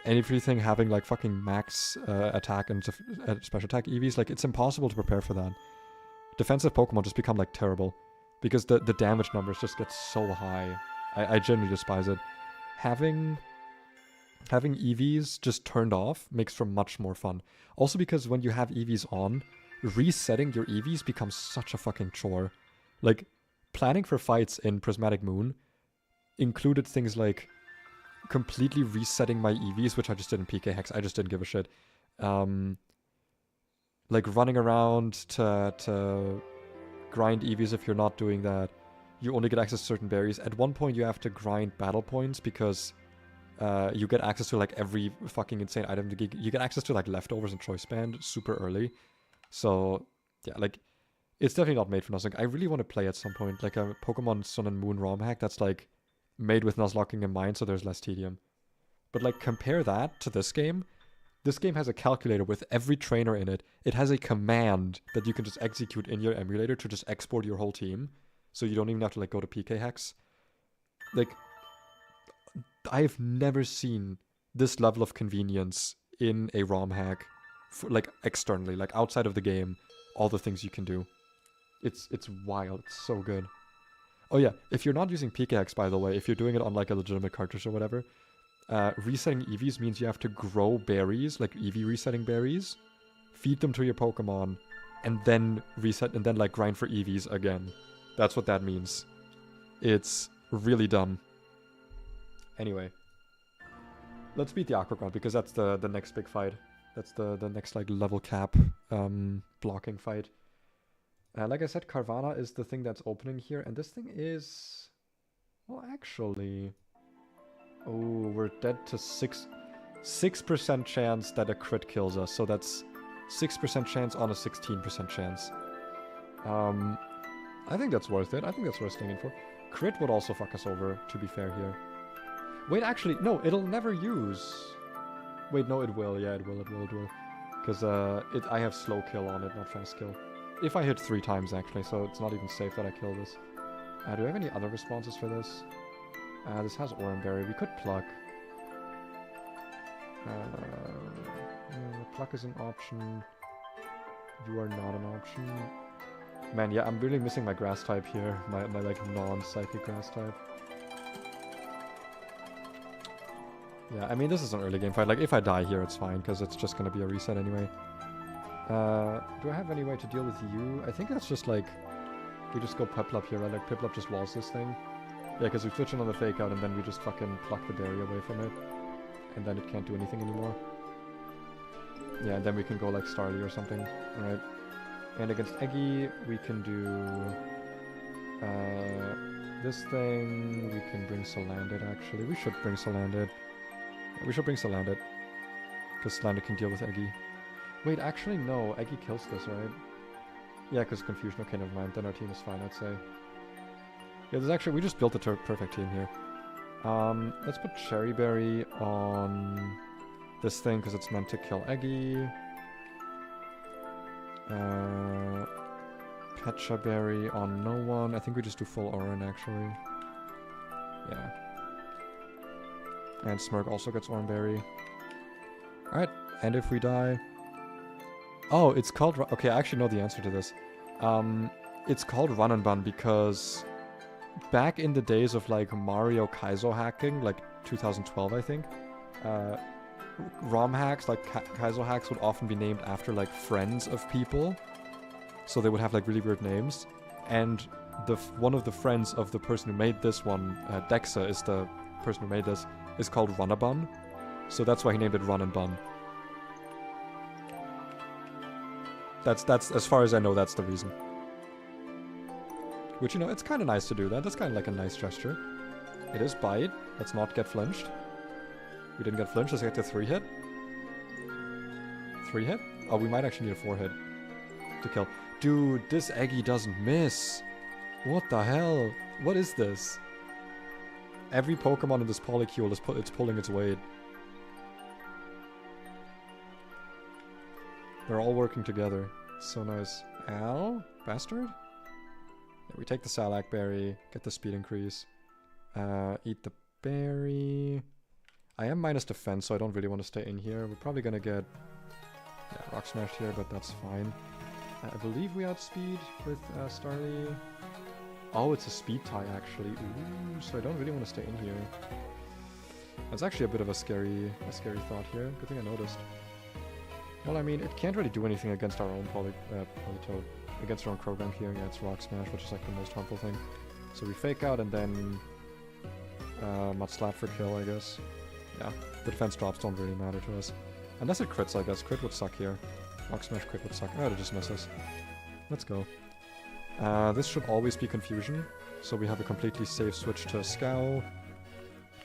everything having like fucking max attack and special attack EVs, like it's impossible to prepare for that. Defensive Pokemon just become like terrible, because the damage numbers just get so high. I genuinely despise it. Having EVs just turned off makes for much more fun. Also because when you have EVs on, resetting your EVs becomes such a fucking chore. Like, planning for fights in Prismatic Moon included things like completely resetting my EVs, which I just did in PK Hex. I just didn't give a shit. Like running around to grind EVs. If you're not doing that, you only get access to certain berries. At one point you have to grind battle points, because you get access to like every fucking insane item. You get access to like leftovers and choice band super early. So yeah, like it's definitely not made for Nuzlocke. I really want to play at some point like a Pokemon Sun and Moon ROM hack that's like made with Nuzlocking in mind, so there's less tedium. But like compare that to this game. This game has a calculator with every trainer in it. It has a command that you can just execute in your emulator to just export your whole team, so you don't even have to like go to PK Hex. Like, I've never seen this level of convenience in a ROM hack, like externally, like outside of the game, all the things you can do. It's wild. It's so good. Oh yeah, if you're not using pickaxe, by the way, if you're doing it on like a legitimate cartridge or whatever, resetting EVs means you have to grow berries, like EV resetting berries, feed them to your Pokemon, and then reset, and then like grind for EVs again. That's what that means. It's really dumb. Anyway, let's beat the Aquaground because that's the next big fight. That's the next like level cap blocking fight. Like I said, Carvana is the thing that's opening here, and this thing is, well, actually, oh, we're dead to 6% chance that a crit kills us. So that's 6% chance on a 16% chance. I think that's worth it. I think that's worth staying in for. Crit would also fuck us over, to be fair here. Wait, actually, no, it'll never use. Wait, no, it will. Yeah, it will. Because I have slow kill on it, not fast kill. If I hit 3 times, actually, so it's not even safe that I kill this. Do I have any other responses for this? This has Oranberry. We could pluck. Pluck is an option. You are not an option. Man, yeah, I'm really missing my grass type here. My like non-psychic grass type. Yeah, I mean, this is an early game fight. Like, if I die here, it's fine, because it's just going to be a reset anyway. Do I have any way to deal with you? I think that's just like... We just go Piplup here, right? Like, Piplup just walls this thing. Yeah, because we switch in on the fake out, and then we just fucking pluck the berry away from it. And then it can't do anything anymore. Yeah, and then we can go like Starly or something, right? And against Eggy, we can do... this thing... We can bring Salandit, actually. We should bring Salandit. We should bring Salandit. Because Salandit can deal with Eggy. Wait, actually, no. Eggy kills this, right? Yeah, because Confusion. Okay, never mind. Then our team is fine, I'd say. Yeah, there's actually... We just built a perfect team here. Let's put Cherry Berry on this thing, because it's meant to kill Eggy. Pecha Berry on no one. I think we just do full Oran, actually. Yeah. And Smirk also gets Oranberry. Alright, and if we die... Oh, it's called... Okay, I actually know the answer to this. It's called Run&Bun because back in the days of, like, Mario Kaizo hacking, like 2012, I think, ROM hacks, like Kaizo hacks, would often be named after, like, friends of people. So they would have, like, really weird names. And one of the friends of the person who made this one, Dexa is the person who made this, is called Run&Bun. So that's why he named it Run&Bun. That's as far as I know, that's the reason. Which, you know, it's kind of nice to do that. That's kind of like a nice gesture. It is bite. Let's not get flinched. We didn't get flinched. Let's get to 3-hit. 3-hit? Oh, we might actually need a 4-hit to kill. Dude, this Eggy doesn't miss. What the hell? What is this? Every Pokemon in this Polycule is it's pulling its weight. They're all working together. So nice. Ow? Bastard? Yeah, we take the Salac Berry, get the speed increase. Eat the berry. I am minus defense, so I don't really want to stay in here. We're probably gonna get Rock Smashed here, but that's fine. I believe we outspeed with Starly. Oh, it's a speed tie, actually. Ooh, so I don't really want to stay in here. That's actually a bit of a scary thought here. Good thing I noticed. Well, I mean, it can't really do anything against our own Polytoad. Against our own Croagunk here. Yeah, it's Rock Smash, which is like the most harmful thing. So we fake out and then Mud Slap for kill, I guess. Yeah, the defense drops don't really matter to us. Unless it crits, I guess. Crit would suck here. Rock Smash crit would suck. Oh, it just misses. Let's go. This should always be Confusion. So we have a completely safe switch to Scowl.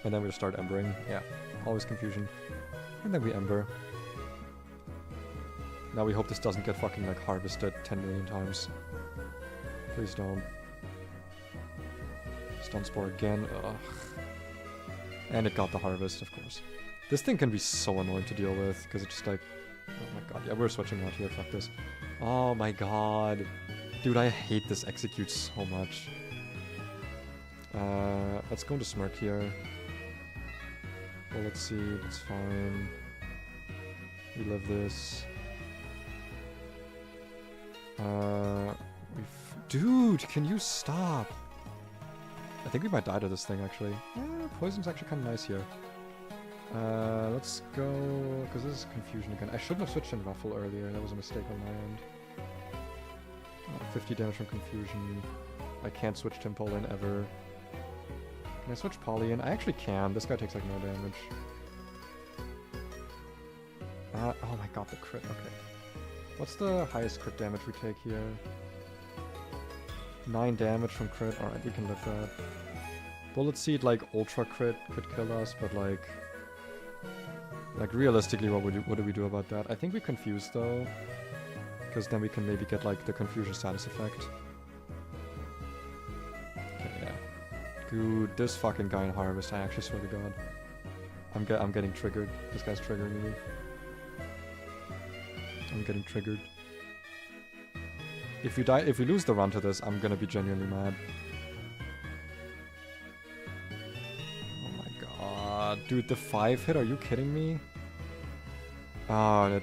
And then we just start Embering. Yeah, always Confusion. And then we Ember. Now we hope this doesn't get fucking, like, harvested 10 million times. Please don't. Stun Spore again. Ugh. And it got the harvest, of course. This thing can be so annoying to deal with, because it's just like... Oh my god, yeah, we're switching out here, fuck this. Oh my god. Dude, I hate this execute so much. Let's go into Smirk here. Well, let's see, it's fine. We live this. Dude, can you stop? I think we might die to this thing, actually. Poison's actually kind of nice here. Let's go... because this is confusion again. I shouldn't have switched in Ruffle earlier. That was a mistake on my end. 50 damage from confusion. I can't switch Timpole in ever. Can I switch Poly in? I actually can. This guy takes like no damage. Oh my god, the crit. Okay. What's the highest crit damage we take here? 9 damage from crit. Alright, we can live that. Bullet Seed, like, ultra crit could kill us, but like realistically, what do we do about that? I think we confuse though, because then we can maybe get like the confusion status effect. Okay, yeah. Dude, this fucking guy in Harvest, I actually swear to God. I'm getting triggered. This guy's triggering me. I'm getting triggered. If we lose the run to this, I'm gonna be genuinely mad. Oh my god. Dude, the 5 hit, are you kidding me? Oh, that...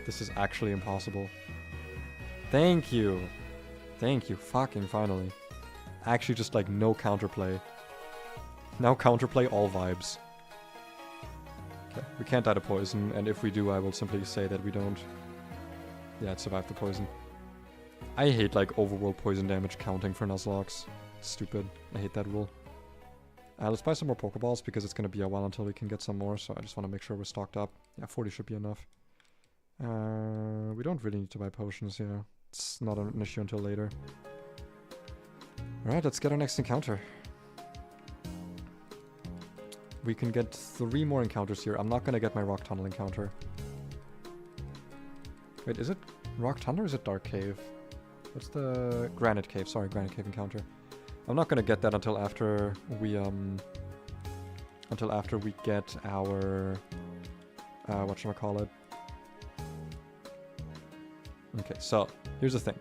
This is actually impossible. Thank you! Thank you, fucking finally. Actually just like no counterplay. Now counterplay all vibes. Okay, we can't die to poison, and if we do, I will simply say that we don't... Yeah, it survived the poison. I hate like overworld poison damage counting for Nuzlocks. It's stupid. I hate that rule. Let's buy some more Pokeballs because it's gonna be a while until we can get some more, so I just want to make sure we're stocked up. Yeah, 40 should be enough. We don't really need to buy potions here. It's not an issue until later. Alright, let's get our next encounter. We can get 3 more encounters here. I'm not gonna get my Rock Tunnel encounter. Wait, is it Rock Tunnel or is it Dark Cave? What's the... Granite Cave, sorry, Granite Cave encounter. I'm not gonna get that until after we, get our... whatchamacallit. Okay, so, here's the thing.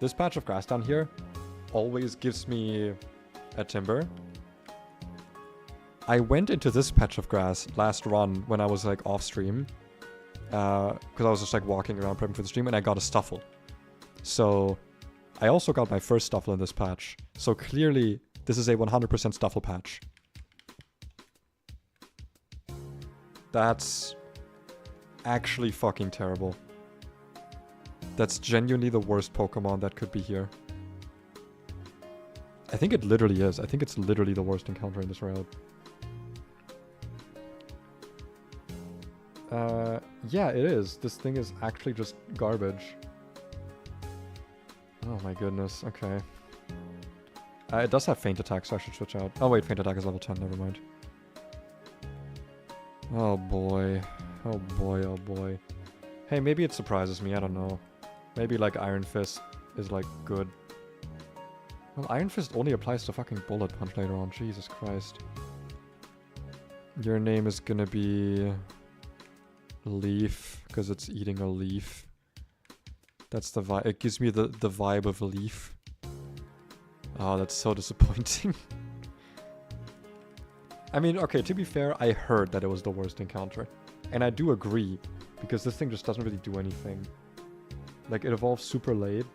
This patch of grass down here always gives me a timber. I went into this patch of grass last run when I was like off stream. Because I was just like walking around prepping for the stream and I got a Stuffle. So I also got my first Stuffle in this patch. So clearly this is a 100% Stuffle patch. That's actually fucking terrible. That's genuinely the worst Pokemon that could be here. I think it literally is. I think it's literally the worst encounter in this route. Yeah, it is. This thing is actually just garbage. Oh my goodness, okay. It does have Feint Attack, so I should switch out. Oh wait, Feint Attack is level 10, never mind. Oh boy. Oh boy, oh boy. Hey, maybe it surprises me, I don't know. Maybe like Iron Fist is like good. Well, Iron Fist only applies to fucking Bullet Punch later on, Jesus Christ. Your name is gonna be... Leaf, because it's eating a leaf. That's the vibe. It gives me the vibe of a leaf. Oh, that's so disappointing. I mean, okay, to be fair, I heard that it was the worst encounter. And I do agree, because this thing just doesn't really do anything. Like, it evolves super late.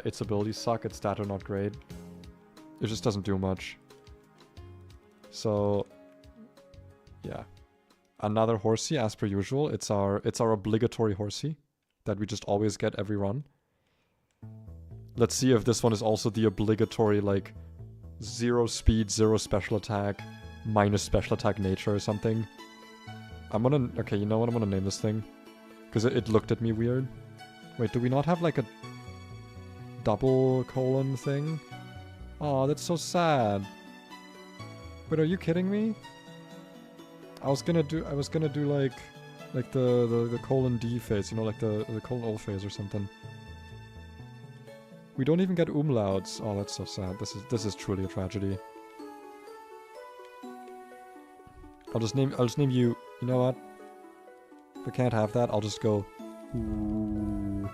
Its abilities suck, its stats are not great. It just doesn't do much. So, yeah. Another Horsey, as per usual. It's our obligatory Horsey that we just always get every run. Let's see if this one is also the obligatory, like, 0 speed, 0 special attack, minus special attack nature or something. I'm gonna... Okay, you know what? I'm gonna name this thing. Because it looked at me weird. Wait, do we not have, like, a double colon thing? Aw, that's so sad. Wait, are you kidding me? I was gonna do like the colon D phase, you know, like the colon O phase or something. We don't even get umlauts. Oh, that's so sad. This is truly a tragedy. I'll just name you. You know what? If I can't have that, I'll just go ooh.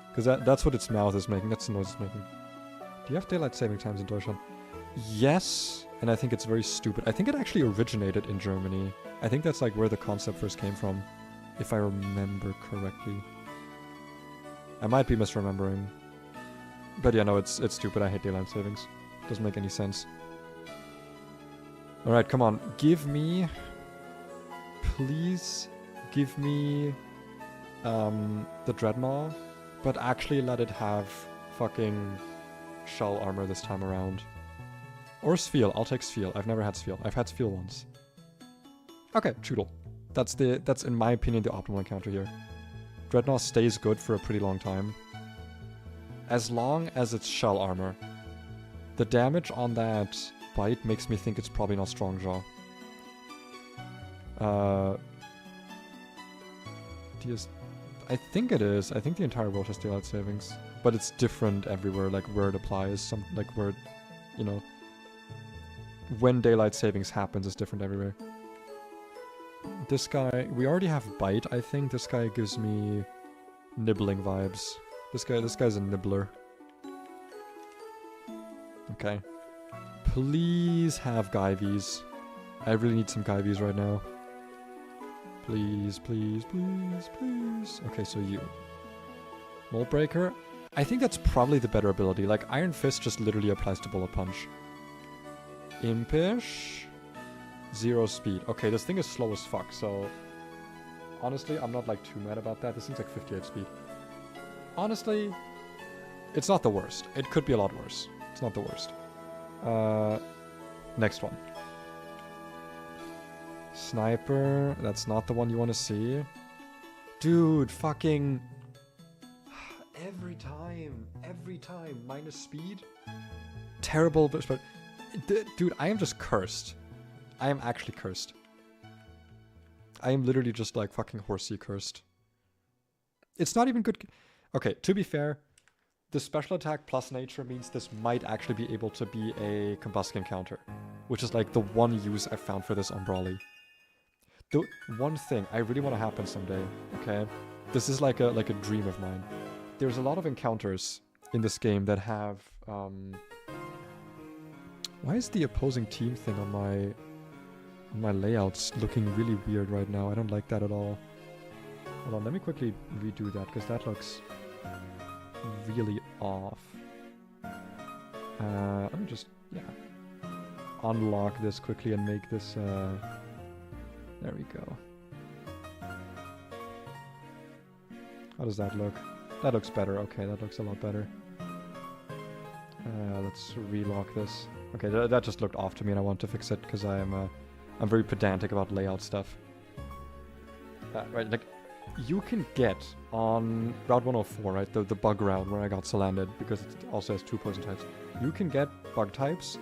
Because that's what its mouth is making. That's the noise it's making. Do you have daylight saving times in Deutschland? Yes. And I think it's very stupid. I think it actually originated in Germany. I think that's like where the concept first came from, if I remember correctly. I might be misremembering. But yeah, no, it's stupid. I hate daylight savings. Doesn't make any sense. Alright, come on. Give me... Please give me... the Dreadnought. But actually let it have fucking shell armor this time around. Or Sphere. I'll take Sphere. I've never had Sphere. I've had Sphere once. Okay, Choodle. That's in my opinion the optimal encounter here. Dreadnought stays good for a pretty long time. As long as it's shell armor. The damage on that bite makes me think it's probably not Strong Jaw. I think it is. I think the entire world has daylight savings. But it's different everywhere, like where it applies. Like where, you know, when daylight savings happens is different everywhere. This guy, we already have bite, I think. This guy gives me nibbling vibes. This guy's a nibbler. Okay. Please have Gyvies. I really need some Gyvies right now. Please, please, please, please. Okay, so you. Mold Breaker. I think that's probably the better ability. Like, Iron Fist just literally applies to Bullet Punch. Impish. 0 speed. Okay, this thing is slow as fuck, so... Honestly, I'm not, like, too mad about that. This thing's, like, 58 speed. Honestly, it's not the worst. It could be a lot worse. It's not the worst. Next one. Sniper. That's not the one you want to see. Dude, fucking... Every time. Minus speed. Terrible, but... Dude, I am just cursed. I am actually cursed. I am literally just like fucking horsey cursed. It's not even good. Okay, to be fair, the special attack plus nature means this might actually be able to be a combustion counter, which is like the one use I found for this on Brawly. The one thing I really want to happen someday, okay? This is like a dream of mine. There's a lot of encounters in this game that have why is the opposing team thing on my layouts looking really weird right now? I don't like that at all. Hold on, let me quickly redo that, because that looks really off. Let me just, yeah, unlock this quickly and make this, there we go. How does that look? That looks better. Okay, that looks a lot better. Let's relock this. Okay, that just looked off to me and I want to fix it because I'm very pedantic about layout stuff. Right, like, you can get on Route 104, right, the bug route where I got Salanded, because it also has 2 poison types. You can get bug types,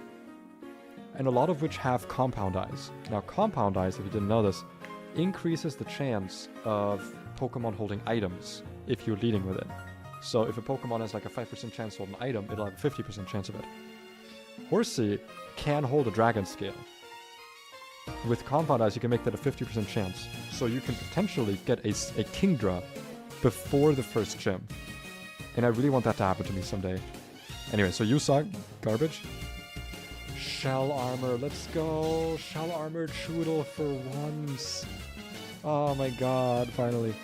and a lot of which have compound eyes. Now, compound eyes, if you didn't know this, increases the chance of Pokemon holding items if you're leading with it. So if a Pokemon has like a 5% chance to hold an item, it'll have a 50% chance of it. Horsey can hold a Dragon Scale. With Compound Eyes, you can make that a 50% chance. So you can potentially get a Kingdra before the first gym. And I really want that to happen to me someday. Anyway, so you suck. Garbage. Shell Armor, let's go. Shell Armor Choodle for once. Oh my god, finally.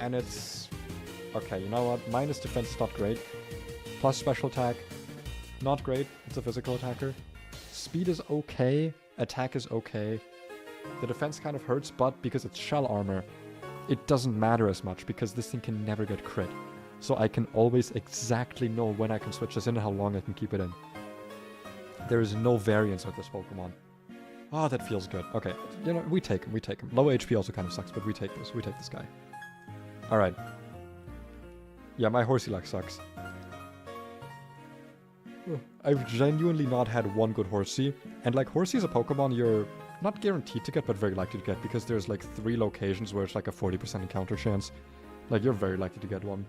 And it's... Okay, you know what? Minus defense is not great. Plus special attack, not great. It's a physical attacker. Speed is okay. Attack is okay. The defense kind of hurts, but because it's shell armor, it doesn't matter as much because this thing can never get crit. So I can always exactly know when I can switch this in and how long I can keep it in. There is no variance with this Pokemon. Oh, that feels good. Okay, you know, we take him. Low HP also kind of sucks, but we take this guy. Alright. Yeah, my Horsey luck sucks. I've genuinely not had one good Horsey. And like, Horsey is a Pokemon you're not guaranteed to get, but very likely to get, because there's like 3 locations where it's like a 40% encounter chance. Like, you're very likely to get one.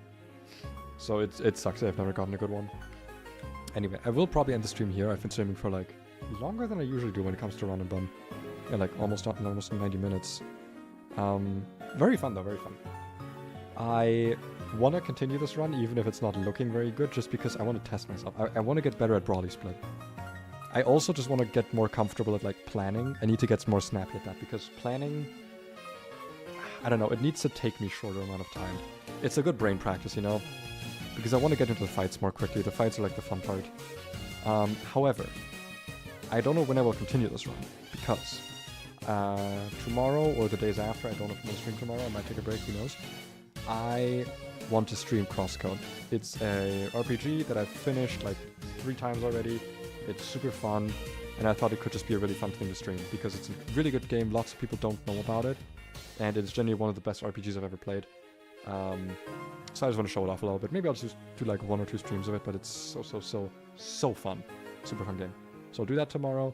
So it sucks. I've never gotten a good one. Anyway, I will probably end the stream here. I've been streaming for like longer than I usually do when it comes to Run and Bun. Yeah, like almost 90 minutes. Very fun though, very fun. I want to continue this run even if it's not looking very good, just because I want to test myself. I want to get better at Brawly Split. I also just want to get more comfortable at like planning. I need to get more snappy at that because planning, I don't know, it needs to take me shorter amount of time. It's a good brain practice, you know, because I want to get into the fights more quickly. The fights are like the fun part. However, I don't know when I will continue this run because tomorrow or the days after, I don't know if I'm going to stream tomorrow. I might take a break, who knows. I want to stream Crosscode. It's a RPG that I've finished like 3 times already. It's super fun, and I thought it could just be a really fun thing to stream because it's a really good game. Lots of people don't know about it, and it's genuinely one of the best RPGs I've ever played. So I just want to show it off a little bit. Maybe I'll just do like 1 or 2 streams of it, but it's so fun. Super fun game. So I'll do that tomorrow.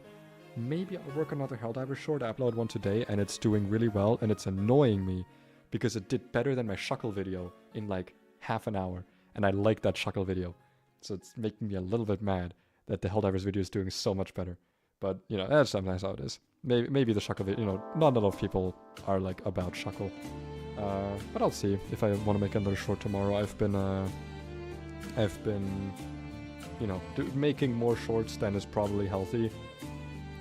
Maybe I'll work on another Helldiver short. I uploaded one today, and it's doing really well, and it's annoying me because it did better than my Shuckle video in like half an hour, and I like that Shuckle video. So it's making me a little bit mad that the Helldivers video is doing so much better. But, you know, that's sometimes how it is. Maybe the Shuckle video, you know, not a lot of people are like about Shuckle. But I'll see if I want to make another short tomorrow. I've been, you know, making more shorts than is probably healthy.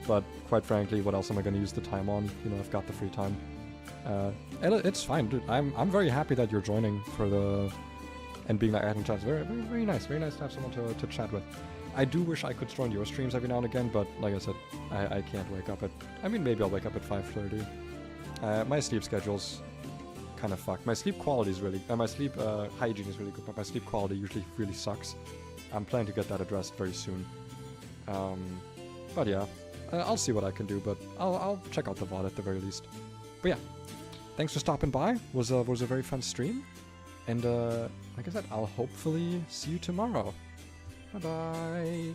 But quite frankly, what else am I going to use the time on? You know, I've got the free time. And it's fine, dude. I'm very happy that you're joining for the... and being like adding chats. Very, very, very nice. Very nice to have someone to chat with. I do wish I could join your streams every now and again, but like I said, I can't wake up at... I mean, maybe I'll wake up at 5:30. My sleep schedule's kind of fucked. My sleep quality is really... my sleep hygiene is really good, but my sleep quality usually really sucks. I'm planning to get that addressed very soon. But yeah, I'll see what I can do, but I'll check out the VOD at the very least. But yeah, thanks for stopping by. Was a very fun stream. And like I said, I'll hopefully see you tomorrow. Bye-bye.